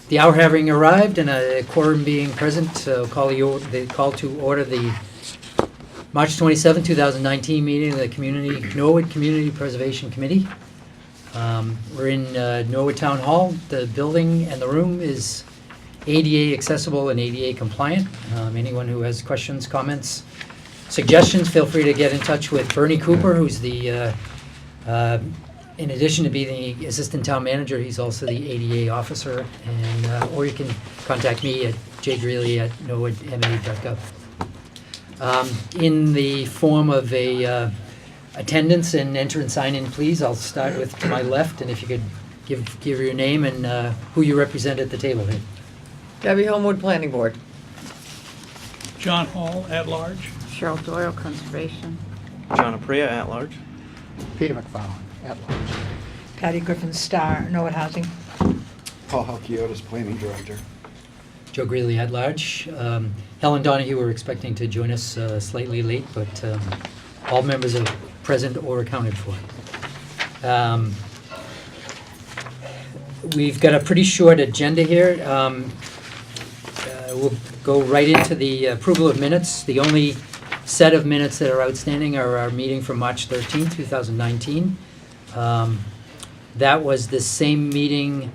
The hour having arrived and a quorum being present, the call to order the March 27, 2019 meeting of the Norwood Community Preservation Committee. We're in Norwood Town Hall. The building and the room is ADA accessible and ADA compliant. Anyone who has questions, comments, suggestions, feel free to get in touch with Bernie Cooper, who's the, in addition to being the assistant town manager, he's also the ADA officer, and or you can contact me at jgreeley@norwoodma.gov. In the form of a attendance and enter and sign in, please. I'll start with to my left, and if you could give your name and who you represent at the table here. Debbie Homewood, Planning Board. John Hall, at large. Cheryl Doyle, Conservation. John Aprea, at large. Peter McFarland, at large. Patty Griffin Starr, Norwood Housing. Paul Halkiotis, Planning Director. Joe Greeley at large. Helen Donahue, we're expecting to join us slightly late, but all members are present or accounted for. We've got a pretty short agenda here. We'll go right into the approval of minutes. The only set of minutes that are outstanding are our meeting from March 13th, 2019. That was the same meeting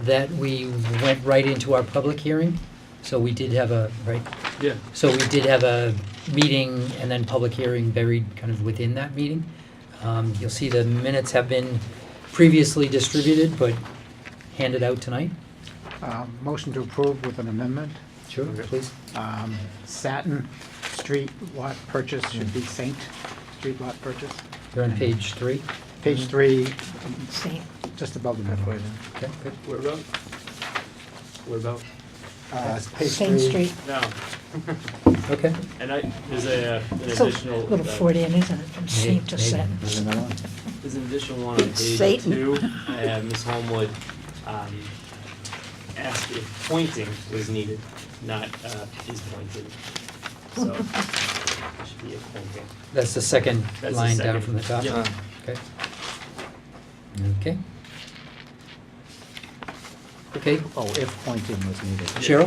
that we went right into our public hearing. So we did have a, right? Yeah. So we did have a meeting and then public hearing buried kind of within that meeting. You'll see the minutes have been previously distributed but handed out tonight. Motion to approve with an amendment. Sure, please. Satin Street lot purchase should be Saint Street lot purchase. You're on page 3. Page 3, Saint. just above the middle. Okay, good. What about? What about? Page Saint 3. Street. No. Okay. And there's an It's a additional. little Freudian, isn't it, from Saint to maybe. Satin. There's another one. There's an additional one on It's page Satan. 2. Ms. Homewood asked if pointing was needed, not is pointed. So it should be a pointing. That's the second That's the line down second. from the top. Yep. Okay. Okay. Okay, Oh, if pointing was needed. Cheryl?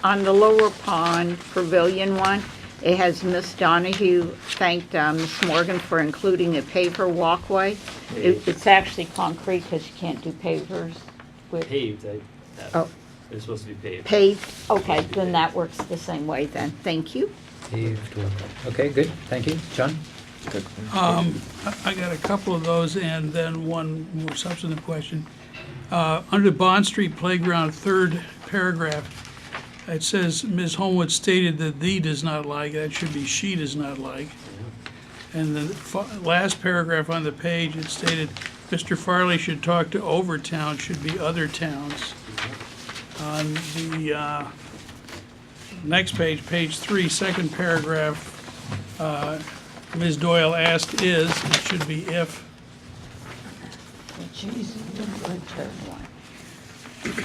On the Lower Pond Pavilion one, it has Miss Donahue thanked Miss Morgan for including a paver walkway. It's actually concrete because you can't do pavers with Paved. Oh. They're supposed to be paved. paved. Okay, then that works the same way then. Thank you. Paved walkway. Okay, good, thank you. John? I got a couple of those and then one more substantive question. Under Bond Street Playground, third paragraph, it says Ms. Homewood stated that "the" does not like, that should be "she" does not like. And the last paragraph on the page, it stated Mr. Farley should talk to Overtown, should be other towns. On the next page, page 3, second paragraph, Ms. Doyle asked is, it should be if.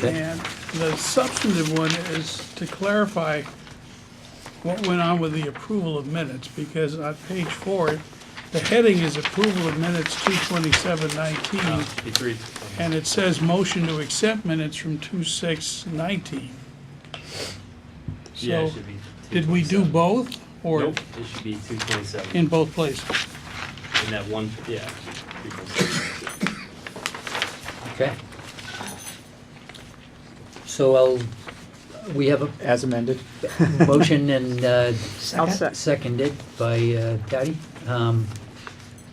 And the substantive one is to clarify what went on with the approval of minutes, because on page 4, the heading is approval of minutes 2/27/19, It's read. and it says motion to accept minutes from 2/6/19. Yeah, it So, should be. did we do 227. both, or Nope, it should be 227. in both places? In that one, yeah. 227. Okay. So we have a As amended. motion and I'll sec- seconded by Patty.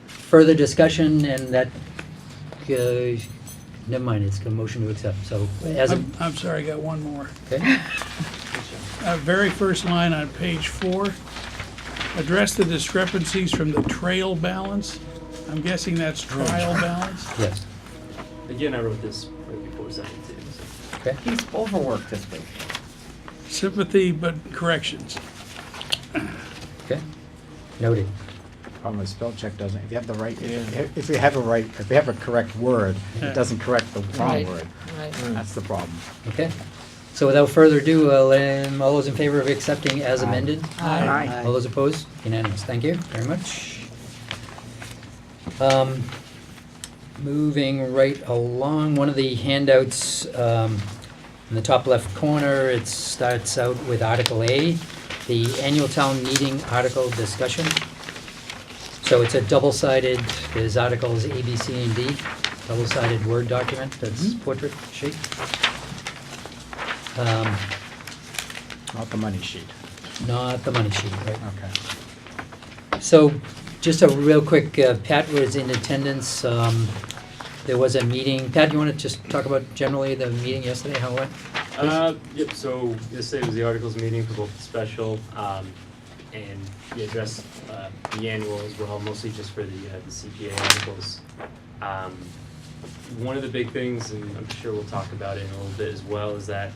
Further discussion and that, never mind, it's a motion to accept, so as a, I'm sorry, I got one more. okay, Very first line on page 4, address the discrepancies from the trail balance. I'm guessing that's trial balance. yes, Again, I wrote this right before 72. So. okay, He's overworked this week. Sympathy, but corrections. okay, noted. Problem with spell check doesn't, if you have the right, if you have a correct word, Yeah. it doesn't correct the wrong Right. word. Right. That's the problem. Okay, so without further ado, all those in favor of accepting as Aye. amended? Aye. All those opposed? Unanimous. Thank you very much. Moving right along, one of the handouts In the top left corner, it starts out with Article A, the annual town meeting article discussion. So it's a double-sided, there's articles A, B, C, and D, double-sided Word document that's portrait shape. Not the money sheet. Not the money sheet, right? Okay. So, just a real quick, Pat was in attendance. There was a meeting. Pat, you want to just talk about generally the meeting yesterday, how it went? Yep, so yesterday was the articles meeting for both the special, and we addressed, the annual as well, mostly just for the CPA articles. One of the big things, and I'm sure we'll talk about it in a little bit as well, is that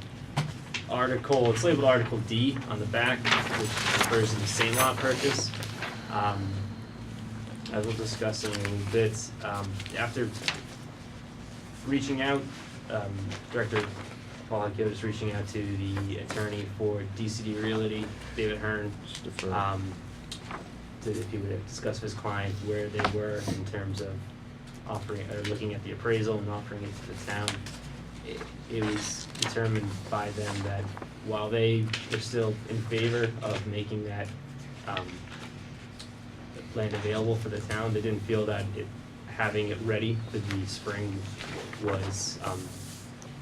article, it's labeled Article D on the back, which refers to the same lot purchase. As we'll discuss in a little bit, after reaching out, Director Paul Hakiotis reaching out to the attorney for DCD Realty, David Hearn, if he would discuss with his client where they were in terms of offering, or looking at the appraisal and offering it to the town. It was determined by them that while they were still in favor of making that land available for the town, they didn't feel that having it ready for the spring was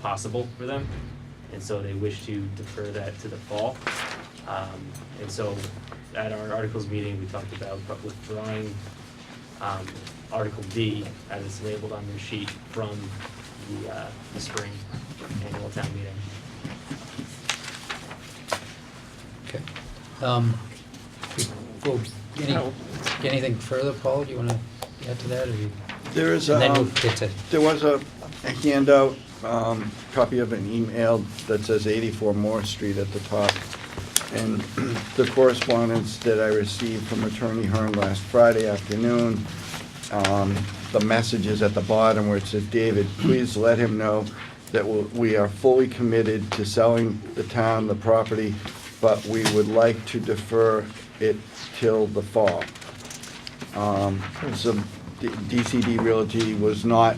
possible for them, and so they wish to defer that to the fall. And so at our articles meeting, we talked about withdrawing Article D, as it's labeled on your sheet, from the spring annual town meeting. Okay. Anything further, Paul? Do you want to add to that, or you? There is, And then we'll get to, there was a handout, copy of an email that says 84 Moore Street at the top. And the correspondence that I received from Attorney Hearn last Friday afternoon, the messages at the bottom where it says, David, please let him know that we are fully committed to selling the town the property, but we would like to defer it till the fall. So DCD Realty was not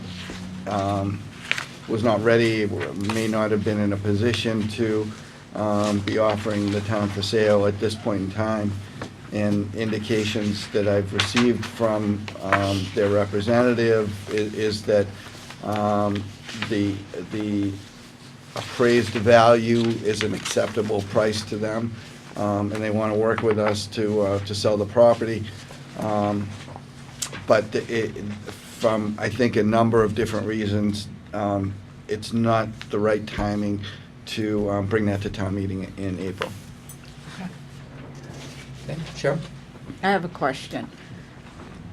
ready, may not have been in a position to be offering the town for sale at this point in time. And indications that I've received from their representative is that the appraised value is an acceptable price to them, and they want to work with us to sell the property. But from, I think, a number of different reasons, it's not the right timing to bring that to town meeting in April. okay, Cheryl? I have a question.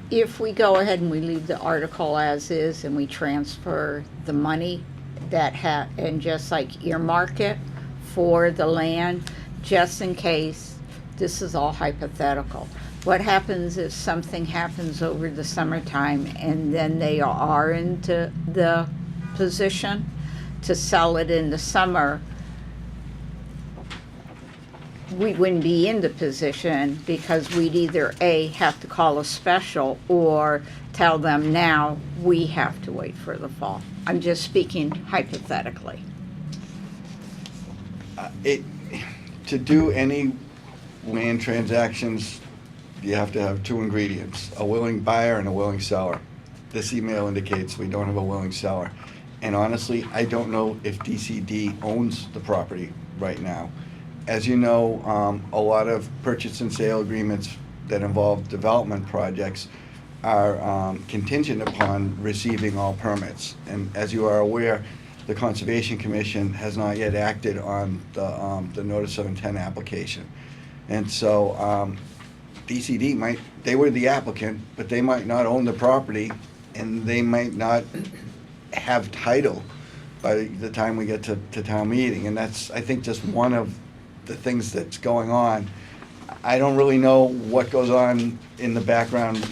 If we go ahead and we leave the article as is and we transfer the money and just like earmark it for the land, just in case, this is all hypothetical. What happens if something happens over the summertime and then they are into the position to sell it in the summer? We wouldn't be in the position because we'd either A, have to call a special, or tell them now we have to wait for the fall. I'm just speaking hypothetically. To do any land transactions, you have to have two ingredients, a willing buyer and a willing seller. This email indicates we don't have a willing seller. And honestly, I don't know if DCD owns the property right now. As you know, a lot of purchase and sale agreements that involve development projects are contingent upon receiving all permits. And as you are aware, the Conservation Commission has not yet acted on the notice of intent application. And so DCD they were the applicant, but they might not own the property, and they might not have title by the time we get to town meeting. And that's, I think, just one of the things that's going on. I don't really know what goes on in the background,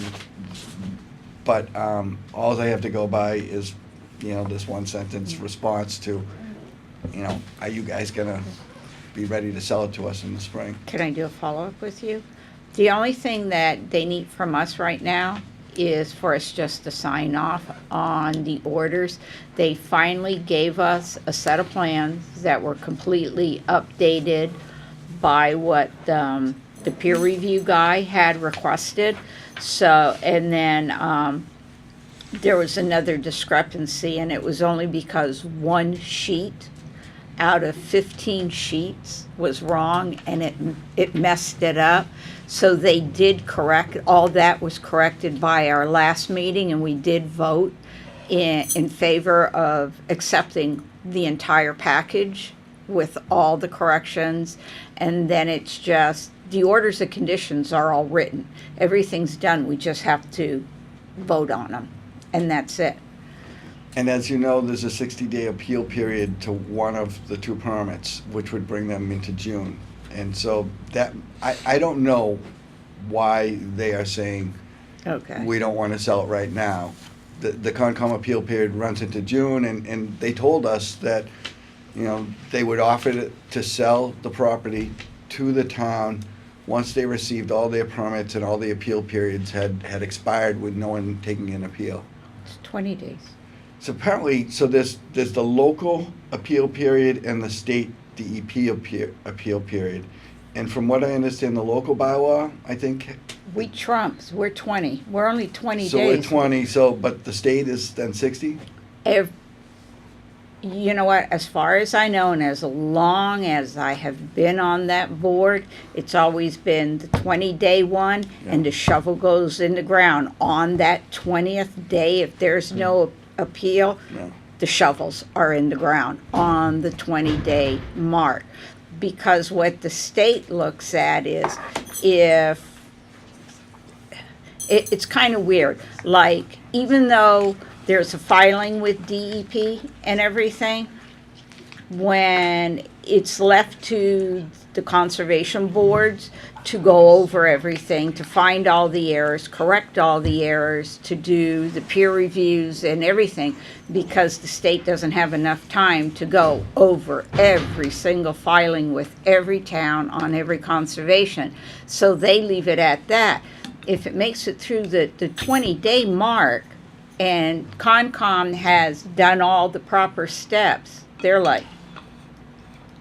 but all I have to go by is, this one sentence response to, are you guys gonna be ready to sell it to us in the spring? Can I do a follow-up with you? The only thing that they need from us right now is for us just to sign off on the orders. They finally gave us a set of plans that were completely updated by what the peer review guy had requested. So, and then there was another discrepancy, and it was only because one sheet out of 15 sheets was wrong, and it messed it up. So they did correct, all that was corrected by our last meeting, and we did vote in favor of accepting the entire package with all the corrections. And then it's just, the orders of conditions are all written. Everything's done, we just have to vote on them, and that's it. And as you know, there's a 60-day appeal period to one of the two permits, which would bring them into June. And so that, I don't know why they are saying Okay. we don't want to sell it right now. The Concom appeal period runs into June, and they told us that, you know, they would offer to sell the property to the town once they received all their permits and all the appeal periods had expired with no one taking an appeal. It's 20 days. So apparently, so there's the local appeal period and the state DEP appeal period. And from what I understand, the local bylaw, I think. We trumps, we're 20, we're only 20 days. So we're 20, so, but the state is then 60? You know what, as far as I know, and as long as I have been on that board, it's always been the 20-day one, and the shovel goes in the ground on that 20th day. If there's no appeal, No. the shovels are in the ground on the 20-day mark. Because what the state looks at is if, it's kind of weird, like, even though there's a filing with DEP and everything, when it's left to the conservation boards to go over everything, to find all the errors, correct all the errors, to do the peer reviews and everything, because the state doesn't have enough time to go over every single filing with every town on every conservation. So they leave it at that. If it makes it through the 20-day mark and Concom has done all the proper steps, they're like,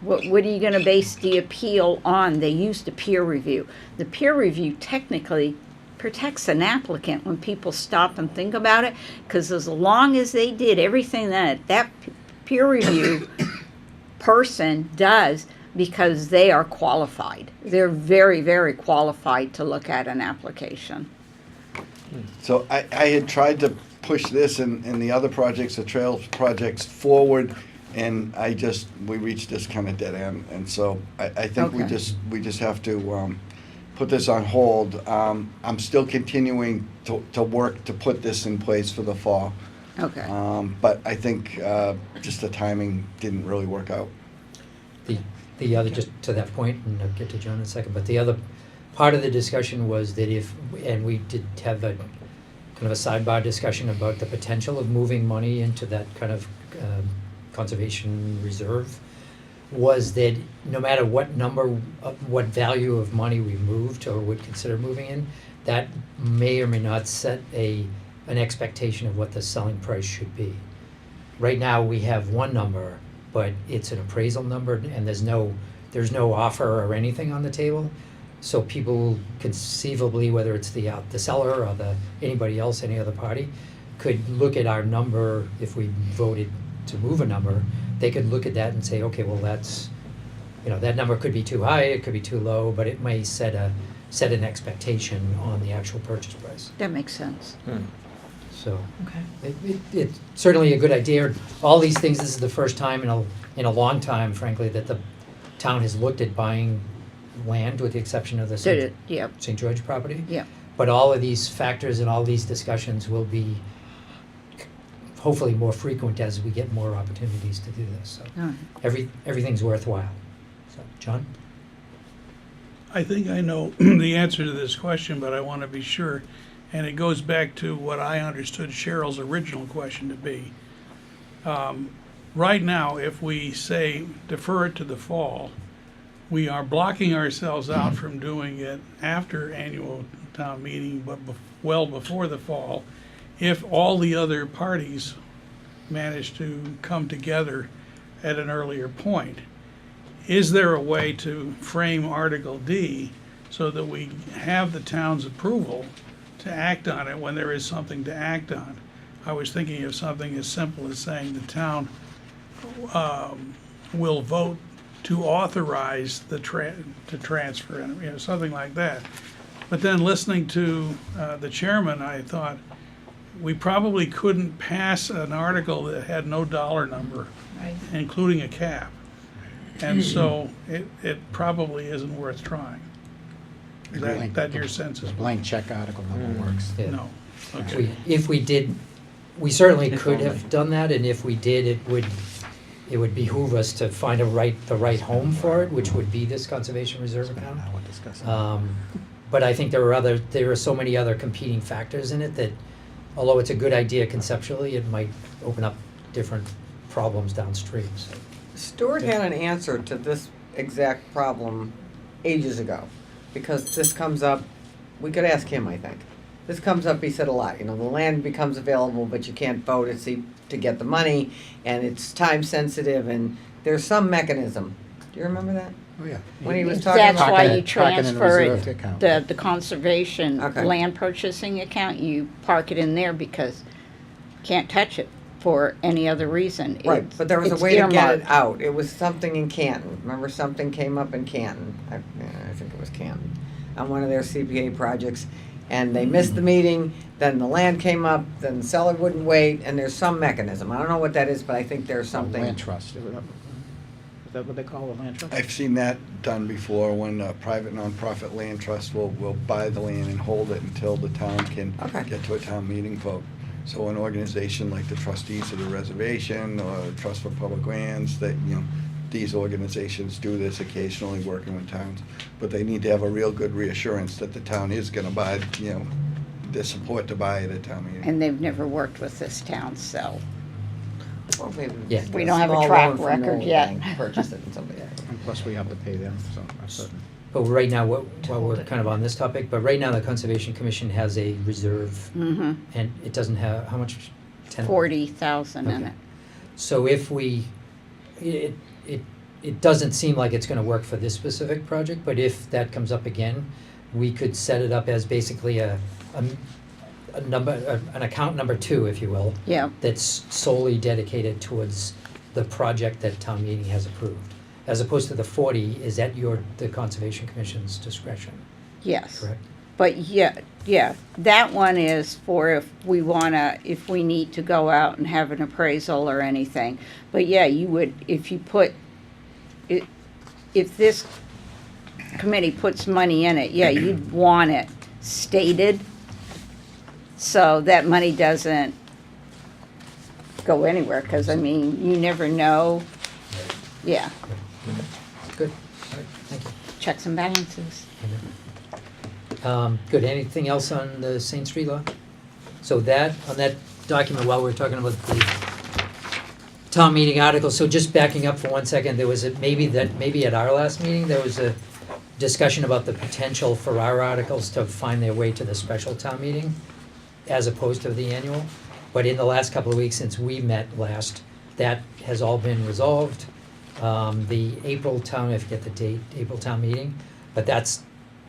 what are you going to base the appeal on? They use the peer review. The peer review technically protects an applicant when people stop and think about it, because as long as they did everything that peer review person does, because they are qualified. They're very, very qualified to look at an application. So I had tried to push this and the other projects, the trails projects forward, and we reached this kind of dead end. And so I think we Okay. just have to put this on hold. I'm still continuing to work to put this in place for the fall. Okay. But I think just the timing didn't really work out. The other, just to that point, and I'll get to John in a second, but the other part of the discussion was that and we did have a kind of a sidebar discussion about the potential of moving money into that kind of conservation reserve, was that no matter what number, what value of money we moved or would consider moving in, that may or may not set an expectation of what the selling price should be. Right now, we have one number, but it's an appraisal number, and there's no offer or anything on the table. So people conceivably, whether it's the seller or anybody else, any other party, could look at our number. If we voted to move a number, they could look at that and say, okay, well, that's, that number could be too high, it could be too low, but it may set an expectation on the actual purchase price. That makes sense. So Okay. it's certainly a good idea. All these things, this is the first time in a long time, frankly, that the town has looked at buying land, with the exception of the Yep, St. George property. yep. But all of these factors and all these discussions will be hopefully more frequent as we get more opportunities to do this. So All right. everything's worthwhile. So, John? I think I know the answer to this question, but I want to be sure. And it goes back to what I understood Cheryl's original question to be. Right now, if we say defer it to the fall, we are blocking ourselves out from doing it after annual town meeting, but well before the fall, if all the other parties manage to come together at an earlier point. Is there a way to frame Article D so that we have the town's approval to act on it when there is something to act on? I was thinking of something as simple as saying the town will vote to authorize the transfer, and, you know, something like that. But then listening to the chairman, I thought, we probably couldn't pass an article that had no dollar number, Right. including a cap. And so it probably isn't worth trying. Is Agreed. that your sense The as well? blank check article never works. Yeah. No, If okay. if we did, we certainly If could only. have done that, and if we did, it would behoove us to find the right home for it, which would be this conservation reserve account. Now we're discussing. But I think there are so many other competing factors in it that, although it's a good idea conceptually, it might open up different problems downstream, so. Stuart had an answer to this exact problem ages ago, because this comes up, we could ask him, I think. This comes up, he said a lot, you know, the land becomes available, but you can't vote to get the money, and it's time sensitive, and there's some mechanism. Do you remember that? Oh, yeah. When he was talking That's about why Parking you it- parking in a transfer reserved it, account. the conservation Okay. land purchasing account, you park it in there because can't touch it for any other reason. Right, It's- but there was a it's way to get it earmarked. out. It was something in Canton. Remember, something came up in Canton. I think it was Canton, on one of their CPA projects. And they missed the meeting, then the land came up, then the seller wouldn't wait, and there's some mechanism. I don't know what that is, but I think there's something. Land trust. Is that what they call a land trust? I've seen that done before, when a private nonprofit land trust will buy the land and hold it until the town can Okay. get to a town meeting vote. So an organization like the trustees of the reservation or Trust for Public Lands, that, you know, these organizations do this occasionally, working with towns. But they need to have a real good reassurance that the town is gonna buy, you know, the support to buy at a town meeting. And they've never worked with this town, so. Well, maybe Yeah. just We get don't a have a small track loan from record Noel yet. Bank, purchase it and somebody else. And plus we have to pay them, so that's certain. But right now, while we're kind of on this topic, but right now the Conservation Commission has a reserve, Mm-hmm. and it doesn't have, how much? 10? 40,000 in Okay. it. So if it doesn't seem like it's gonna work for this specific project, but if that comes up again, we could set it up as basically an account number 2, if you will, Yeah, that's solely dedicated towards the project that town meeting has approved. As opposed to the 40 is at the Conservation Commission's discretion, yes. correct? But yeah, that one is for if we need to go out and have an appraisal or anything. But yeah, you would, if you put, if this committee puts money in it, yeah, you'd want it stated so that money doesn't go anywhere, because I mean, you never know. Yeah, Good, all right, thank you. checks and balances. Good, anything else on the Saint Street law? So that, on that document, while we're talking about the town meeting article, so just backing up for 1 second, there was maybe at our last meeting, there was a discussion about the potential for our articles to find their way to the special town meeting as opposed to the annual. But in the last couple of weeks since we met last, that has all been resolved. The April town, I forget the date, April town meeting, but that's,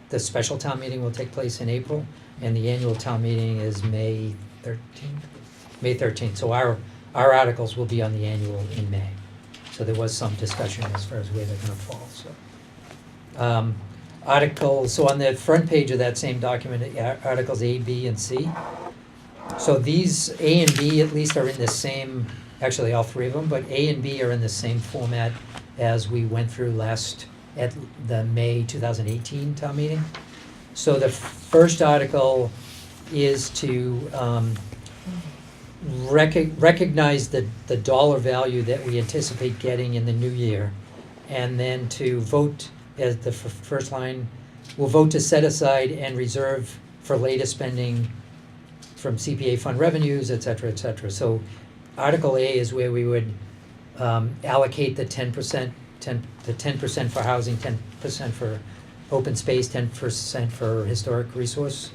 the special town meeting will take place in April, and the annual town meeting is May 13th? May 13th, so our articles will be on the annual in May. So there was some discussion as far as where they're gonna fall, so. So on the front page of that same document, Articles A, B, and C. So these, A and B at least are in the same, actually all 3 of them, but A and B are in the same format as we went through at the May 2018 town meeting. So the first article is to recognize the dollar value that we anticipate getting in the new year, and then to vote, as the first line, we'll vote to set aside and reserve for latest spending from CPA fund revenues, et cetera, et cetera. So Article A is where we would allocate the 10%, the 10% for housing, 10% for open space, 10% for historic resource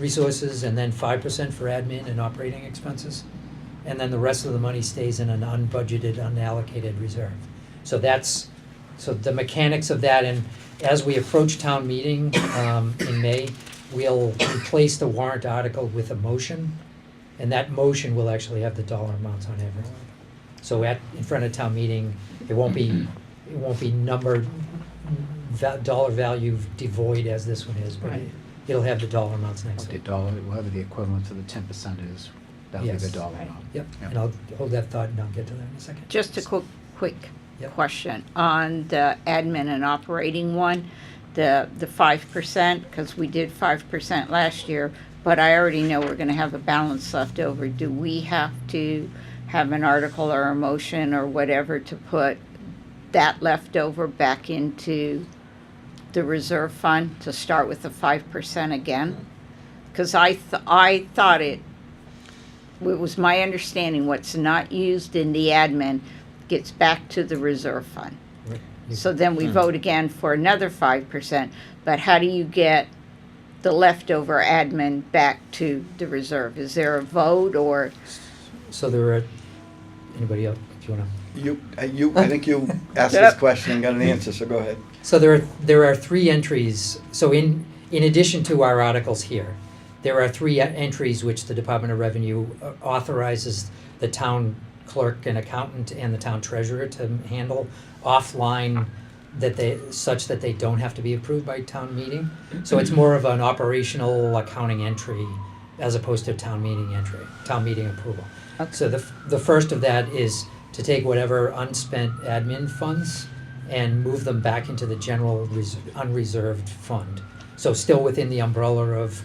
resources, and then 5% for admin and operating expenses. And then the rest of the money stays in an unbudgeted, unallocated reserve. So so the mechanics of that, and as we approach town meeting in May, we'll replace the warrant article with a motion, and that motion will actually have the dollar amounts on every one. So in front of town meeting, it won't be numbered dollar value devoid as this one is, but Right. it'll have the dollar amounts next What to the it. dollar, whatever the equivalent to the 10% is, that'll be the Yes. dollar Right. amount. Yep, Yep. and I'll hold that thought and I'll get to that in a second. Just a quick Yep. question on the admin and operating one, the 5%, because we did 5% last year, but I already know we're gonna have a balance left over. Do we have to have an article or a motion or whatever to put that leftover back into the reserve fund to start with the 5% again? Because I thought it was my understanding what's not used in the admin gets back to the reserve fund. Right. You- So then we vote again for another 5%, but how do you get the leftover admin back to the reserve? Is there a vote or? So there are, anybody else, if you wanna? I think you asked this question and got an answer, so go ahead. So there are 3 entries, so in addition to our articles here, there are 3 entries which the Department of Revenue authorizes the town clerk and accountant and the town treasurer to handle offline such that they don't have to be approved by town meeting. So it's more of an operational accounting entry as opposed to town meeting approval. Okay. So the first of that is to take whatever unspent admin funds and move them back into the general unreserved fund. So still within the umbrella of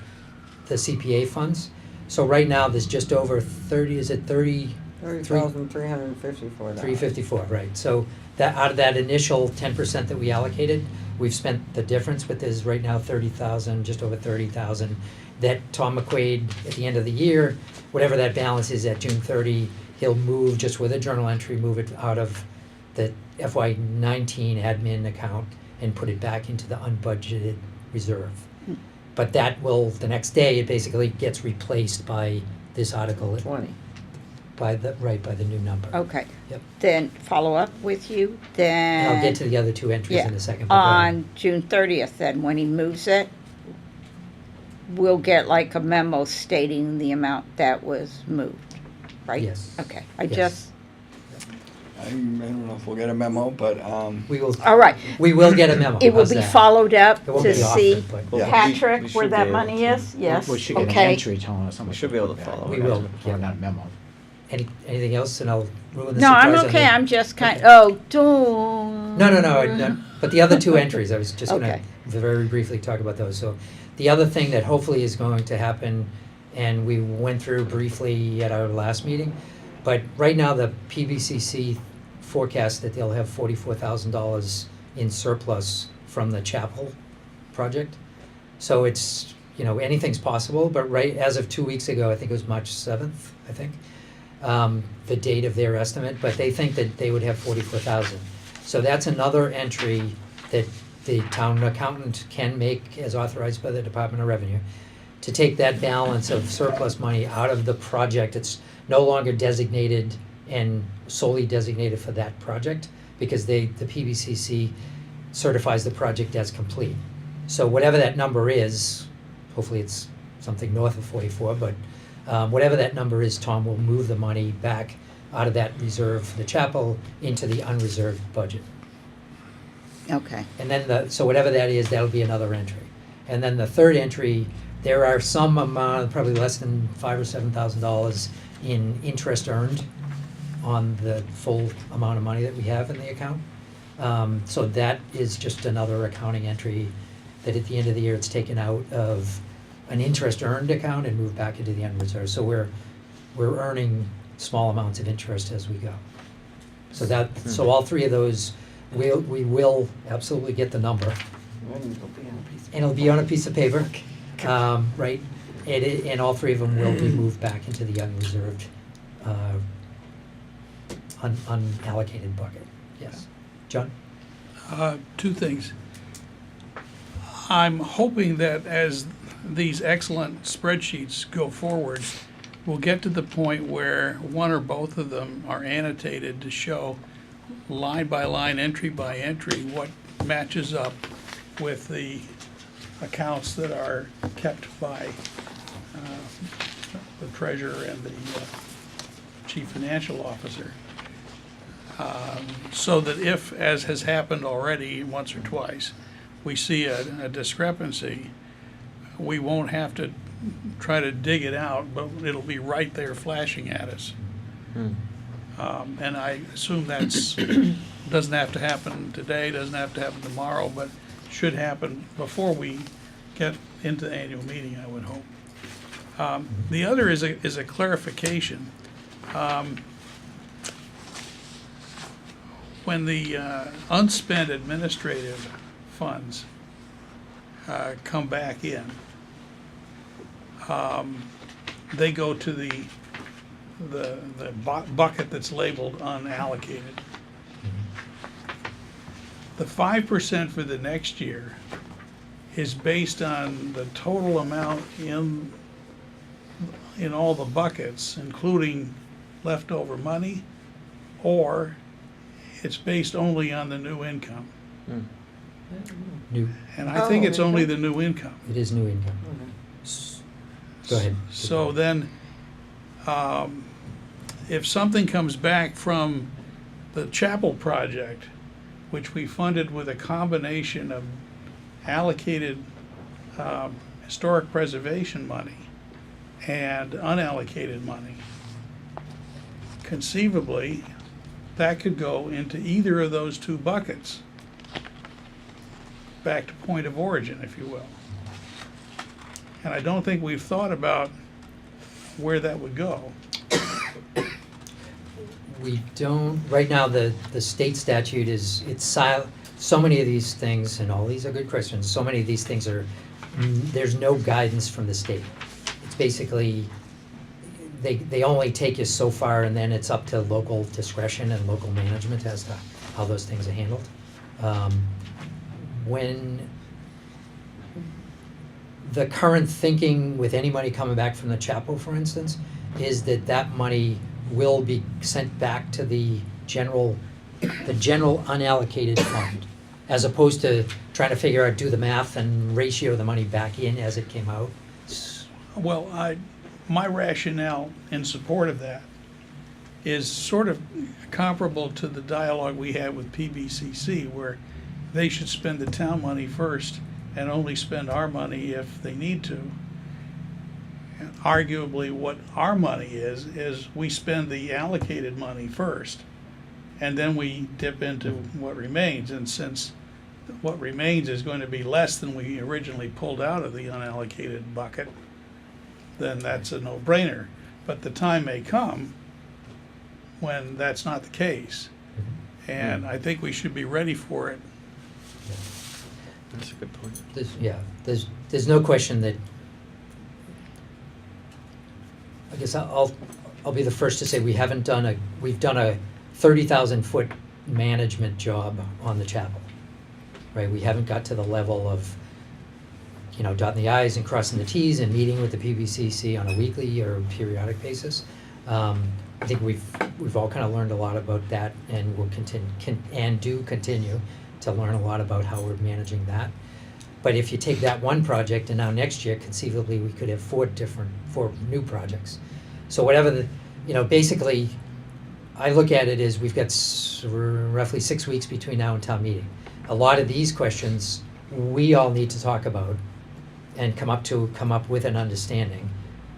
the CPA funds. So right now, there's just over 30, is it $30,354. 354, right. So that out of that initial 10% that we allocated, we've spent the difference, but there's right now 30,000, just over 30,000, that Tom McQuaid, at the end of the year, whatever that balance is at June 30, he'll move, just with a journal entry, move it out of the FY19 admin account and put it back into the unbudgeted reserve. But that will, the next day, it basically gets replaced by this article, 20. by the new number. Okay. Yep. Then follow up with you, then. And I'll get to the other 2 entries Yeah. in a second. but go ahead. On June 30th, then, when he moves it, we'll get like a memo stating the amount that was moved, right? Yes. Okay, Yes. I don't know if we'll get a memo, but, We will, all right. we will get a memo. It will How's be that? followed up It won't to be often, see, but Yeah. Patrick, We where should that be money is? Yes, We should get an okay. entry telling us how much. should be able to follow We it. will, yeah. Not a memo. anything else, and I'll ruin the No, surprise I'm on okay, the- I'm just kind, Okay. oh, don't. No, but the other 2 entries, I was just gonna Okay. very briefly talk about those. So the other thing that hopefully is going to happen, and we went through briefly at our last meeting, but right now the PBCC forecast that they'll have $44,000 in surplus from the chapel project. So it's, anything's possible, but right, as of 2 weeks ago, I think it was March 7th, the date of their estimate, but they think that they would have 44,000. So that's another entry that the town accountant can make as authorized by the Department of Revenue to take that balance of surplus money out of the project. It's no longer designated and solely designated for that project because the PBCC certifies the project as complete. So whatever that number is, hopefully it's something north of 44, but whatever that number is, Tom will move the money back out of that reserve for the chapel into the unreserved budget. Okay, And then so whatever that is, that'll be another entry. And then the third entry, there are some amount, probably less than $5,000 or $7,000 in interest earned on the full amount of money that we have in the account. So that is just another accounting entry that at the end of the year, it's taken out of an interest earned account and moved back into the unreserved. So we're earning small amounts of interest as we go. So all 3 of those, we will absolutely get the number, and it'll be on a piece of paper, right? And all 3 of them will be moved back into the unreserved, unallocated bucket. Yes, John. 2 things. I'm hoping that as these excellent spreadsheets go forward, we'll get to the point where one or both of them are annotated to show line by line, entry by entry, what matches up with the accounts that are kept by the treasurer and the chief financial officer. So that if, as has happened already once or twice, we see a discrepancy, we won't have to try to dig it out, but it'll be right there flashing at us. And I assume doesn't have to happen today, doesn't have to happen tomorrow, but should happen before we get into the annual meeting, I would hope. The other is a clarification. When the unspent administrative funds come back in, they go to the bucket that's labeled unallocated. The 5% for the next year is based on the total amount in all the buckets, including leftover money, or it's based only on the new income. New, And I think it's Oh, only okay. the new income. it is new income. Go ahead. So then, if something comes back from the chapel project, which we funded with a combination of allocated historic preservation money and unallocated money, conceivably, that could go into either of those two buckets, back to point of origin, if you will. And I don't think we've thought about where that would go. We don't, right now, the state statute is, so many of these things, and all these are good questions, so many of these things are, there's no guidance from the state. It's basically, they only take you so far, and then it's up to local discretion and local management as to how those things are handled. When the current thinking with any money coming back from the chapel, for instance, is that money will be sent back to the general unallocated fund, as opposed to trying to figure out, do the math and ratio the money back in as it came out. Well, my rationale in support of that is sort of comparable to the dialogue we had with PBCC, where they should spend the town money first and only spend our money if they need to. And arguably, what our money is we spend the allocated money first, and then we dip into what remains. And since what remains is going to be less than we originally pulled out of the unallocated bucket, then that's a no-brainer. But the time may come when that's not the case. And I think we should be ready for it. That's a good point. There's no question that, I guess I'll be the first to say we've done a 30,000 foot management job on the chapel, right? We haven't got to the level of, dotting the i's and crossing the t's and meeting with the PBCC on a weekly or periodic basis. I think we've all kind of learned a lot about that, and we'll continue to learn a lot about how we're managing that. But if you take that one project, and now next year conceivably we could have four new projects. So whatever basically, I look at it as we've got roughly 6 weeks between now and town meeting. A lot of these questions we all need to talk about and come up with an understanding,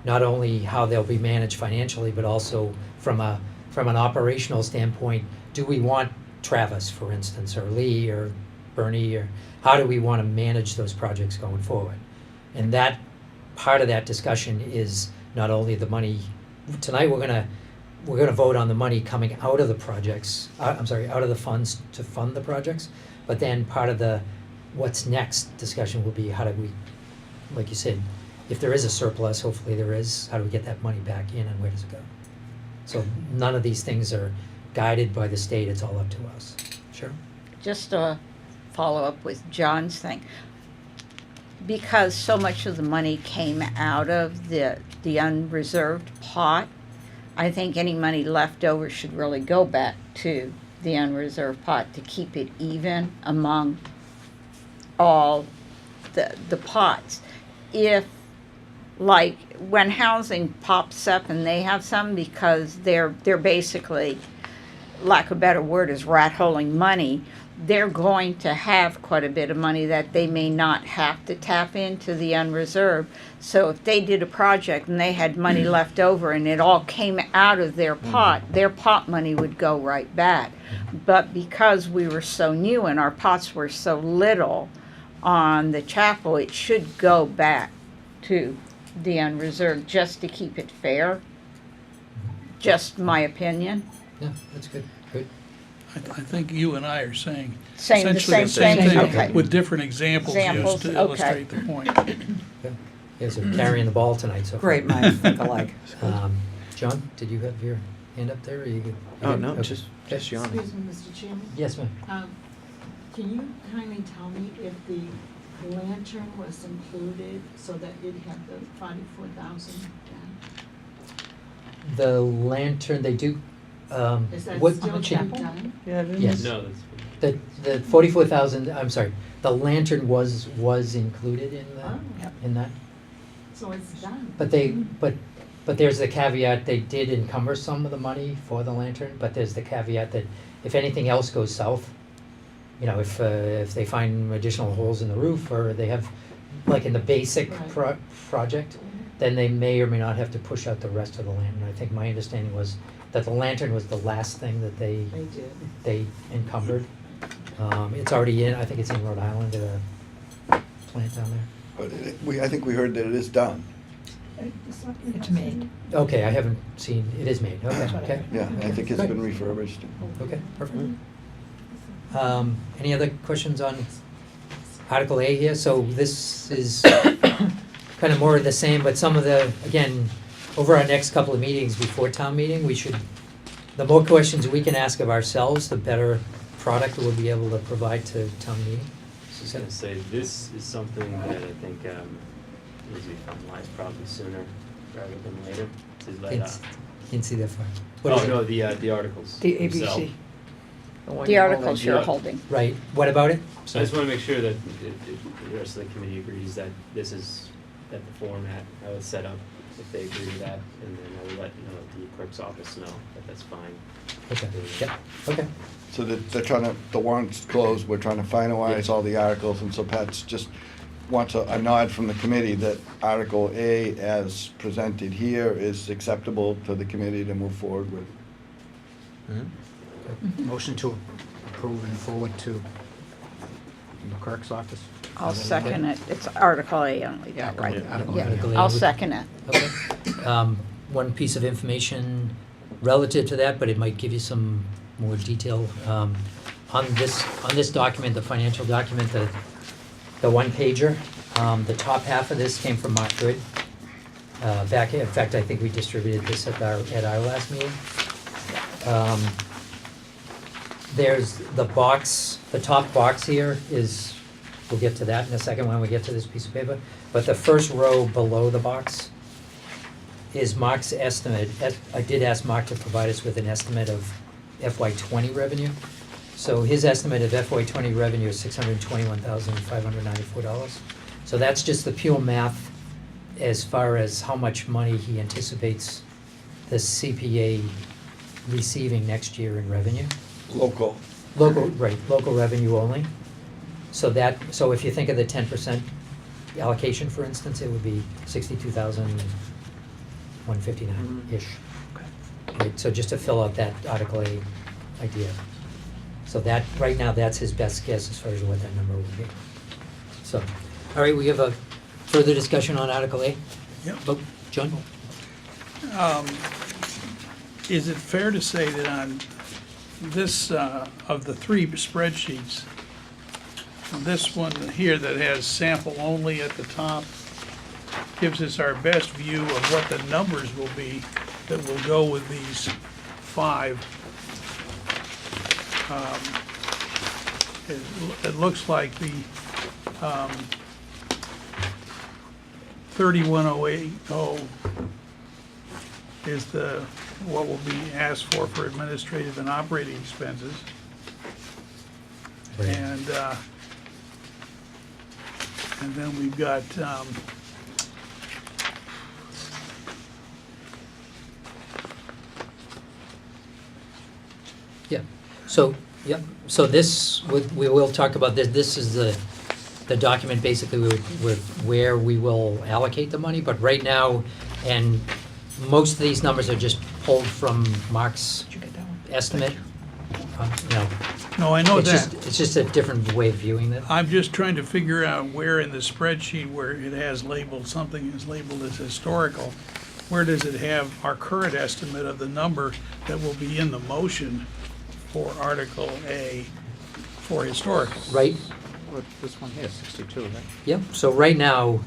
not only how they'll be managed financially, but also from an operational standpoint. Do we want Travis, for instance, or Lee, or Bernie, or how do we want to manage those projects going forward? And that part of that discussion is not only the money. Tonight we're gonna vote on the money coming out of the projects. out of the funds to fund the projects. But then part of the what's next discussion will be, how do we, like you said, if there is a surplus, hopefully there is, how do we get that money back in and where does it go? So none of these things are guided by the state, it's all up to us. Sure. Just to follow up with John's thing. because so much of the money came out of the unreserved pot, I think any money left over should really go back to the unreserved pot to keep it even among all the pots. If, like, when housing pops up and they have some, because they're basically, lack of a better word, is rat-holing money, they're going to have quite a bit of money that they may not have to tap into the unreserved. So if they did a project and they had money left over and it all came out of their pot money would go right back. But because we were so new and our pots were so little on the chapel, it should go back to the unreserved just to keep it fair. Just my opinion. Yeah, that's good, good. I think you and I are saying Saying the essentially the same same thing, thing okay. with different examples used Examples, to okay. illustrate the point. Yeah, so carrying the ball tonight so far. Great minds think alike. John, did you have your hand up there, or you good? Oh, Okay, no, okay. just yawning. Excuse me, Mr. Chairman. Yes, ma'am. Can you kindly tell me if the lantern was included so that it had the 44,000 down? The lantern, they do, Is that what, still can- being done? Yeah, it is. Yes. No, that's, the 44,000, I'm sorry, the lantern was included in Oh, in that? so it's done. But there's the caveat, they did encumber some of the money for the lantern, but there's the caveat that if anything else goes south, you know, if they find additional holes in the roof, or they have, like in the basic Right. project, then they may or may not have to push out the rest of the lantern. I think my understanding was that the lantern was the last thing that They did. they encumbered. It's already in, I think it's in Rhode Island, at a plant down there. But I think we heard that it is done. It's made. Okay, I haven't seen, it is made, okay, okay. Yeah, I think it's been refurbished. Okay, perfect. Any other questions on Article A here? So this is kind of more of the same, but some of the, again, over our next couple of meetings before town meeting, the more questions we can ask of ourselves, the better product we'll be able to provide to town meeting. I was gonna say, this is something that I think, needs to be finalized probably sooner rather than later, to let, Didn't see that far. What is oh, it? no, the articles The themselves. ABC. one The you're articles holding. you're Yeah. holding. Right, what about it? So I just wanna make sure that the rest of the committee agrees that this is, that the format I would set up, if they agree to that, and then I will let, the clerk's office know that that's fine. Okay, yeah, okay. So the warrant's closed, we're trying to finalize all the articles, and so Pat's just wants a nod from the committee that Article A, as presented here, is acceptable to the committee to move forward with. Motion to approve and forward to the clerk's office. I'll second it. It's Article A only, yeah, right. Yeah, Article Yeah, A. Article A I'll would- second it. Okay. One piece of information relative to that, but it might give you some more detail. On this document, the financial document, the one pager, the top half of this came from Mark Good. In fact, I think we distributed this at our last meeting. There's the box, the top box here is, we'll get to that in a second when we get to this piece of paper. But the first row below the box is Mark's estimate. I did ask Mark to provide us with an estimate of FY20 revenue. So his estimate of FY20 revenue is $621,594. So that's just the pure math as far as how much money he anticipates the CPA receiving next year in revenue. Local. Local revenue only. So if you think of the 10% allocation, for instance, it would be 62,159-ish. Right, so just to fill out that Article A idea. So that, right now, that's his best guess as far as what that number would be. So, all right, we have a further discussion on Article A? Yep. Oh, John? Is it fair to say that on this, of the three spreadsheets, this one here that has sample only at the top gives us our best view of what the numbers will be that will go with these five? It looks like the 31080 is what will be asked for administrative and operating expenses. Right. And then we've got, Yeah, so, yep, so this, we will talk about this, this is the document basically with where we will allocate the money, but right now, and most of these numbers are just pulled from Mark's estimate. You know, no, I know it's that. just, it's just a different way of viewing it. I'm just trying to figure out where in the spreadsheet where it has labeled, something is labeled as historical, where does it have our current estimate of the number that will be in the motion for Article A for historical? Right, Well, this one here, 62, right? yep, so right now,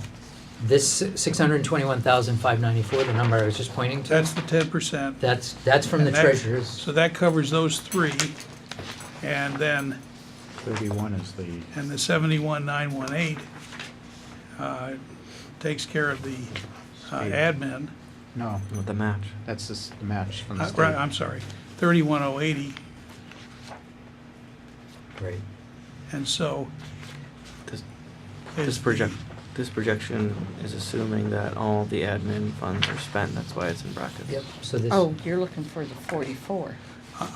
this 621,594, the number I was just pointing to, That's the 10%. that's from the And that- treasurer's. So that covers those three, and then, 31 is the, and the 71,918 takes care of the admin. no, With the match. that's the match from the state. Right, I'm sorry, 31,080, Right. and so. This- is This projection is assuming that all the admin funds are spent, that's why it's in brackets. Yep, so this. Oh, you're looking for the 44.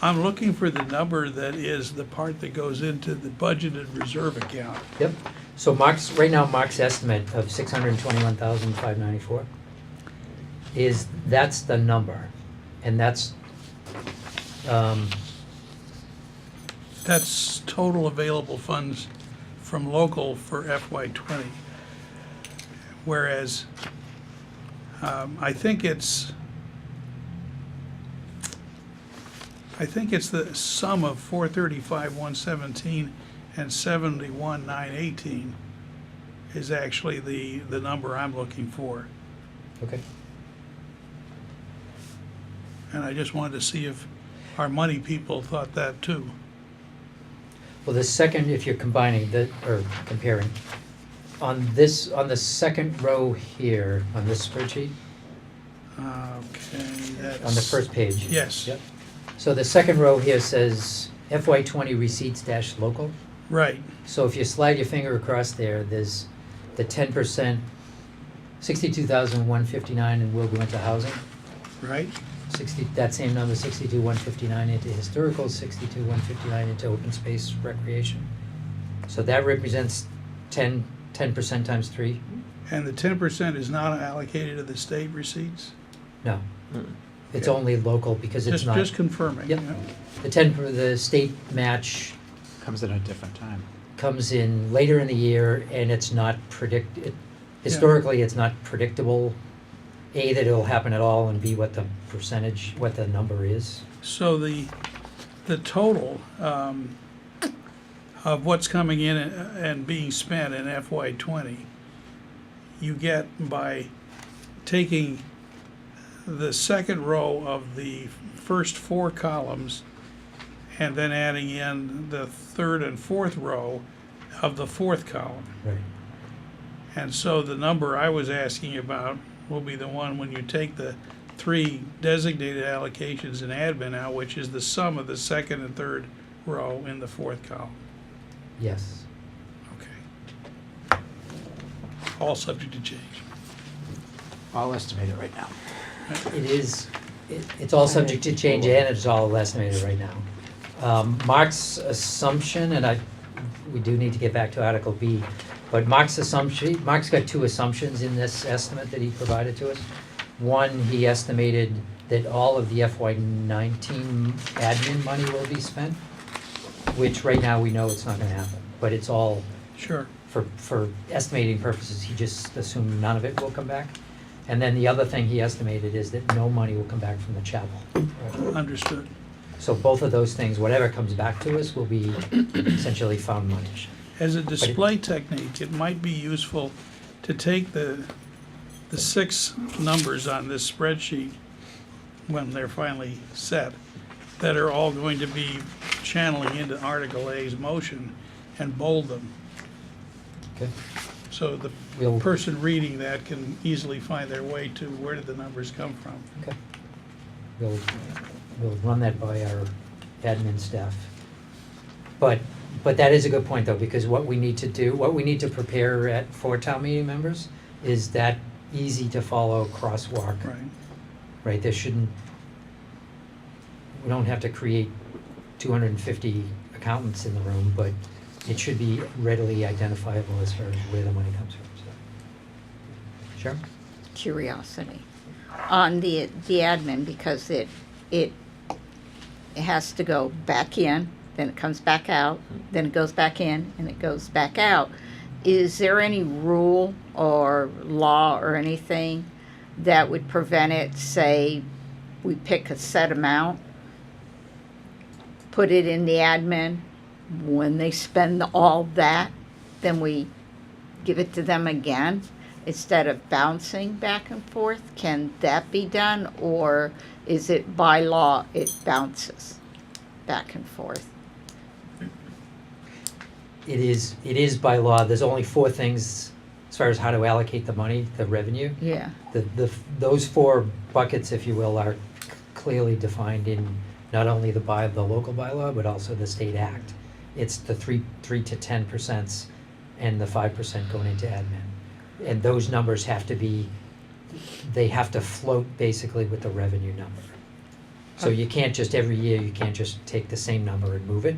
I'm looking for the number that is the part that goes into the budgeted reserve account. Yep, so Mark's, right now, Mark's estimate of 621,594 is, that's the number, and that's, That's total available funds from local for FY '20. Whereas, I think it's the sum of 435,117 and 71,918 is actually the number I'm looking for. okay, And I just wanted to see if our money people thought that too. well, the second, if you're combining the, or comparing, on this, on the second row here, on this spreadsheet, Okay, that's. on the first page. Yes. Yep. So the second row here says FY '20 receipts dash local. Right, So if you slide your finger across there, there's the 10%, 62,159, and will go into housing. right. 60, that same number, 62,159 into historical, 62,159 into open space recreation. So that represents 10% times 3? And the 10% is not allocated to the state receipts? No. Mm. It's Okay. only local because it's not. Just confirming. Yep. yeah. The state match Comes at a different time. comes in later in the year, and it's not historically, it's not predictable, A, that it'll happen at all, and B, what the percentage, what the number is. So the total of what's coming in and being spent in FY '20, you get by taking the second row of the first 4 columns and then adding in the third and fourth row of the fourth column. Right. And so the number I was asking about will be the one when you take the 3 designated allocations in admin out, which is the sum of the second and third row in the fourth column. Yes. Okay. All subject to change. All estimated right now. It is, it's all subject to change, and it's all estimated right now. Mark's assumption, and we do need to get back to Article B, but Mark's got 2 assumptions in this estimate that he provided to us. One, he estimated that all of the FY19 admin money will be spent, which right now we know it's not gonna happen, but it's all, Sure. for estimating purposes, he just assumed none of it will come back. And then the other thing he estimated is that no money will come back from the chapel. Understood. So both of those things, whatever comes back to us, will be essentially found money. As a display technique, it might be useful to take the 6 numbers on this spreadsheet when they're finally set, that are all going to be channeling into Article A's motion, and bold them. Okay. so the We'll- person reading that can easily find their way to where did the numbers come from. Okay. We'll run that by our admin staff. But that is a good point, though, because what we need to do, what we need to prepare for town meeting members is that easy to follow crosswalk. Right. Right, there shouldn't, we don't have to create 250 accountants in the room, but it should be readily identifiable as far as where the money comes from, so. Sure? Curiosity on the admin, because it has to go back in, then it comes back out, then it goes back in, and it goes back out. Is there any rule or law or anything that would prevent it? Say we pick a set amount, put it in the admin, when they spend all that, then we give it to them again instead of bouncing back and forth? Can that be done, or is it by law it bounces back and forth? It is by law, there's only 4 things as far as how to allocate the money, the revenue. Yeah. Those 4 buckets, if you will, are clearly defined in not only the local bylaw, but also the state act. It's the 3 to 10% and the 5% going into admin. And those numbers have to be, they have to float basically with the revenue number. So you can't just, every year, you can't just take the same number and move it,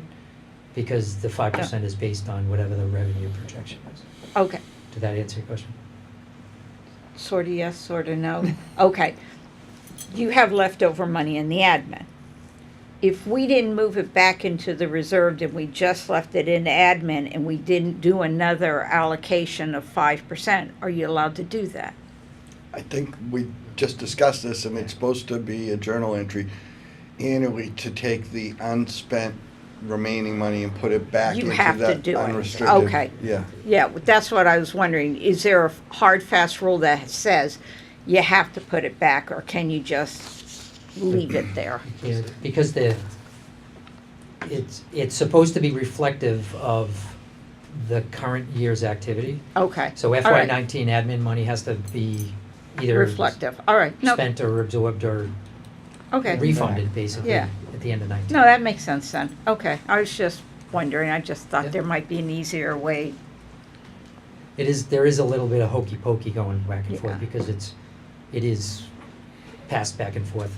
because the 5% is based on whatever the revenue projection is. Okay. Did that answer your question? Sort of yes, sort of no. Okay. You have leftover money in the admin. If we didn't move it back into the reserve and we just left it in admin and we didn't do another allocation of 5%, are you allowed to do that? I think we just discussed this, and it's supposed to be a journal entry annually to take the unspent remaining money and put it back You into have to that do it. unrestricted. Okay. Yeah. Yeah, that's what I was wondering. Is there a hard, fast rule that says you have to put it back, or can you just leave it there? Yeah, because it's supposed to be reflective of the current year's activity. Okay. So All FY right. '19 admin money has to be either Reflective. All right. No. spent or absorbed or Okay. refunded, basically, Yeah. at the end of '19. No, that makes sense then. Okay. I was just wondering. I just thought Yeah. there might be an easier way. There is a little bit of hokey pokey going back and forth, Yeah. because it is passed back and forth.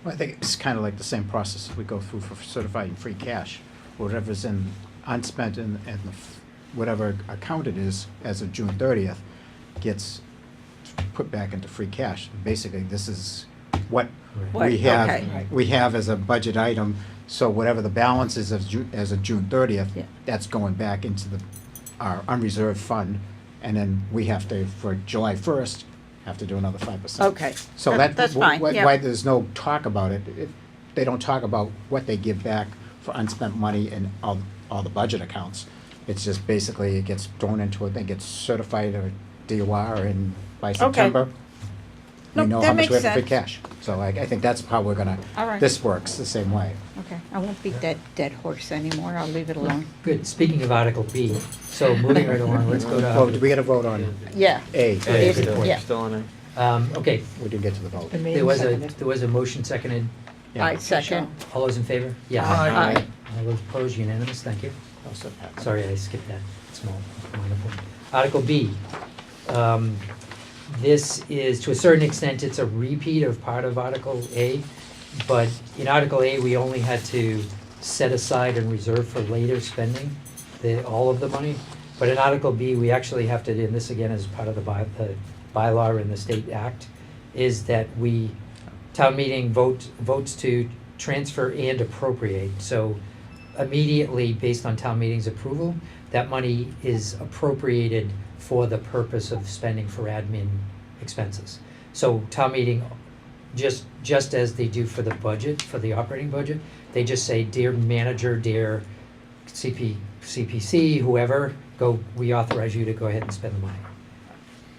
Well, I think it's kind of like the same process we go through for certifying free cash. Whatever's in unspent in whatever account it is as of June 30th gets put back into free cash. Basically, this is what What- we have, okay. we have as a budget item. So whatever the balance is as of June 30th, Yeah. that's going back into our unreserved fund. And then we have to, for July 1st, have to do another 5%. Okay. So That's fine. Yeah. why there's no talk about it, they don't talk about what they give back for unspent money in all the budget accounts. It's just basically it gets thrown into it, then gets certified or DOR, and by September, we Nope, know that how much makes we have in free sense. cash. So I think that's how we're gonna, All right. this works the same way. Okay. I won't beat that dead horse anymore. I'll leave it alone. Good, speaking of Article B, so moving right along, let's go Oh, to, we gotta vote on Yeah. A. Okay, If- good point. yeah. Still on it. Okay, We didn't get to the vote. Been made there was and there was a motion seconded. Yeah. I second. All those in favor? Yeah. Aye. All those opposed, unanimous, thank you. Also, Pat. Sorry, I skipped that small minor point. Article B. This is, to a certain extent, it's a repeat of part of Article A, but in Article A, we only had to set aside and reserve for later spending all of the money. But in Article B, we actually have to, and this again is part of the bylaw in the state act, is that town meeting votes to transfer and appropriate. So immediately, based on town meeting's approval, that money is appropriated for the purpose of spending for admin expenses. So town meeting, just as they do for the budget, for the operating budget, they just say, dear manager, dear CPC, whoever, we authorize you to go ahead and spend the money.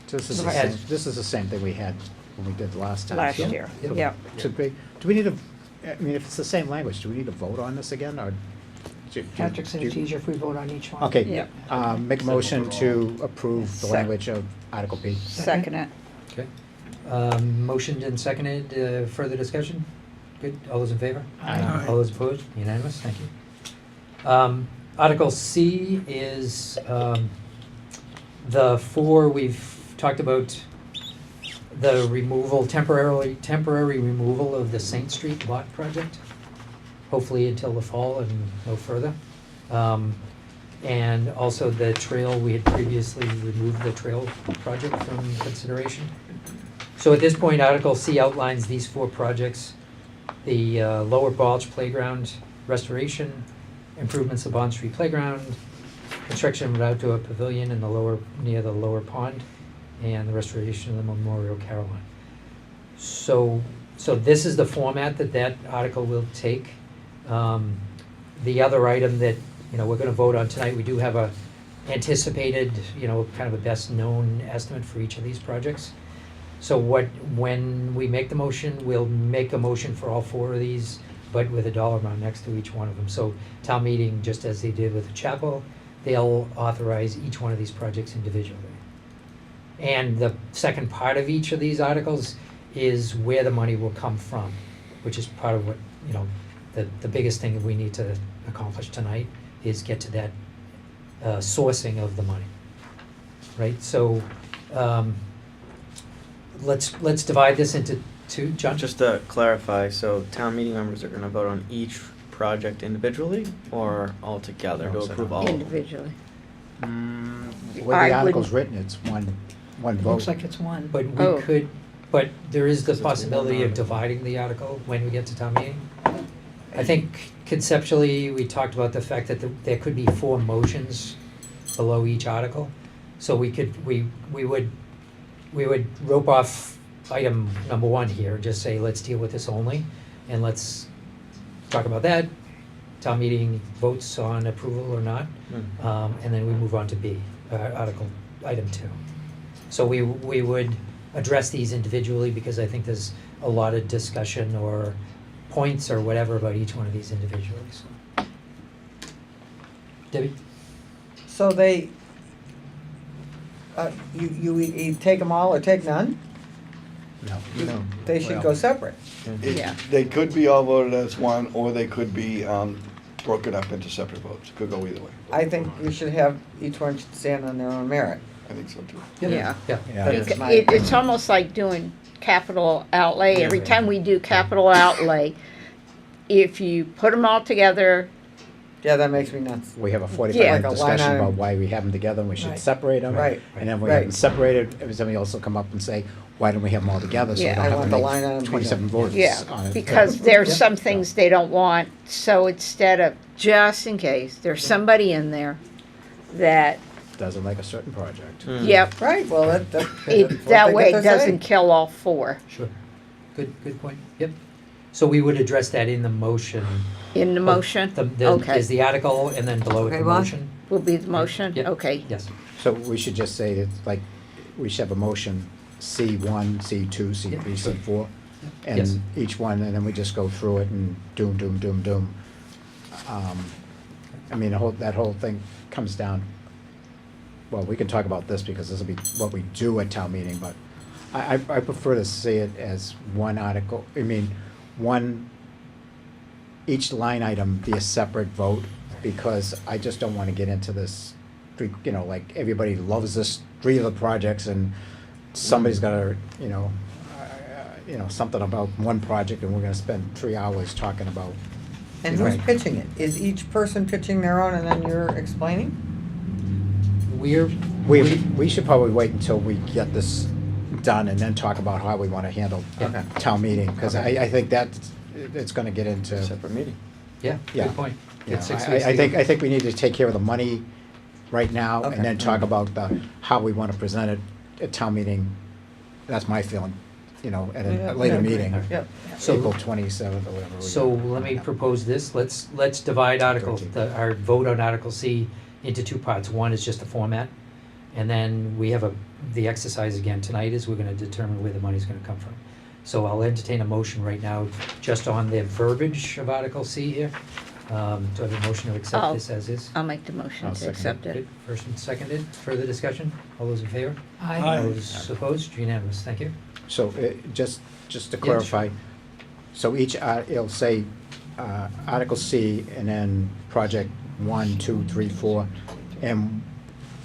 So this is the Right. same, this is the same thing we had when we did the last time. Last So- year. Yep. Yeah. Do we need I mean, if it's the same language, do we need to vote on this again, or Patrick said it's easier if we vote on each one. Okay, Yep. make a motion to approve the Sec- language of Article P. Second it. Okay. Motioned and seconded, further discussion? Good, all those in favor? Aye. All those opposed? Unanimous, thank you. Article C is, the four, we've talked about the removal, temporary removal of the Saint Street lot project, hopefully until the fall and no further. And also the trail, we had previously removed the trail project from consideration. So at this point, Article C outlines these four projects: the Lower Balch Playground restoration, improvements of Bond Street Playground, construction of an outdoor pavilion in the near the lower pond, and the restoration of the Memorial Caroline. So this is the format that article will take. The other item that, we're gonna vote on tonight, we do have a anticipated, kind of a best known estimate for each of these projects. So when we make the motion, we'll make a motion for all four of these, but with a dollar amount next to each one of them. So town meeting, just as they did with the chapel, they'll authorize each one of these projects individually. And the second part of each of these articles is where the money will come from, which is part of what, the biggest thing that we need to accomplish tonight is get to that sourcing of the money, right? So let's divide this into two. John? Just to clarify, so town meeting members are gonna vote on each project individually or all together to No, approve all of them? Individually. The I way the article's wouldn't- written, it's one vote. Looks like it's one. But we Oh. could, but there is the Because it's one possibility of article. dividing the article when we get to town meeting. I think conceptually, we talked about the fact that there could be four motions below each article. So we would rope off item number one here, just say, let's deal with this only, and let's talk about that. Town meeting votes on approval or not, and then we move on to B, item 2. So we would address these individually because I think there's a lot of discussion or points or whatever about each one of these individually. So. Debbie? So they, you take them all or take none? No. They should Well, go separate. Yeah. They could be all voted as one, or they could be broken up into separate votes. Could go either way. I think we should have, each one should stand on their own merit. I think so too. Yeah. Yeah. Yeah. That's It's my it's opinion. almost like doing capital outlay. Every time we do capital outlay, if you put them all together, Yeah, that makes me nuts. We have a Yeah. 45-minute Like a line discussion item. about why we have them together and we should Right. separate them. Right. And then we Right. have them separated, somebody else will come up and say, why don't we have them all together? So we Yeah. don't I have want to the line item to make be 27 done. votes yeah, on it. because there's Yeah. some things they don't want. So instead of, just in case, there's somebody in there that, Doesn't like a certain project. yep, Right, well, that's it, what that they way get it to say. doesn't kill all four Sure. Good point. Yep. So we would address that in the motion. in the motion. Okay, Is the article and then below it Okay, the well- motion? will be the motion? Yeah. Okay. Yes. So we should just say that, like, we should have a motion, C1, C2, C3, Yeah. C4, Yes. and each one, and then we just go through it and doom. I mean, that whole thing comes down, well, we can talk about this because this will be what we do at town meeting, but I prefer to see it as one article, each line item be a separate vote, because I just don't want to get into this, like, everybody loves this, 3 of the projects, and somebody's got to, something about one project, and we're going to spend 3 hours talking about. And who's pitching it? Is each person pitching their own and then you're explaining? We should probably wait until we get this done and then talk about how we want to handle Okay. town meeting, because I think that it's going to get into. Separate meeting. Yeah, Yeah. good point. Yeah, Get 6 weeks I to- think we need to take care of the money right now, Okay. and then talk about how we want to present it at town meeting. That's my feeling, at Yeah, a later yeah, meeting, Yep. So- April 27th or whatever. So let me propose this, let's divide our vote on Article C into 2 parts. One is just the format, and then we have the exercise again tonight is we're gonna determine where the money's gonna come from. So I'll entertain a motion right now, just on the verbiage of Article C here. Do I have a motion to accept Oh. this as is? I'll make the motion I'll to second accept it. Good. First and seconded, further discussion? All those in favor? Aye. Those opposed? Unanimous, thank you. So, just to Yeah, clarify, so each, it'll say, Article C, and then project 1, 2, 3, 4, and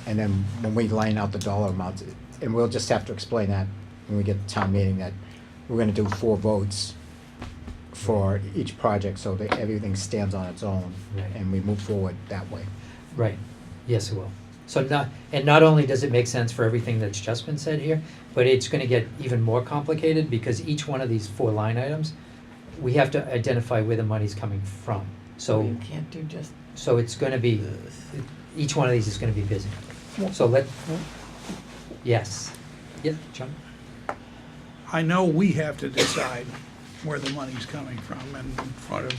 then when we line out the dollar amounts, and we'll just have to explain that when we get to town meeting, that we're gonna do 4 votes for each project, so that everything stands on its own, Right. and we move forward that way. Right, yes, it will. So not only does it make sense for everything that's just been said here, but it's gonna get even more complicated because each one of these 4 line items, we have to identify where the money's coming from. So, You can't do just so it's gonna be, each one of these is gonna be busy. So yes. Yeah, John? I know we have to decide where the money's coming from in front of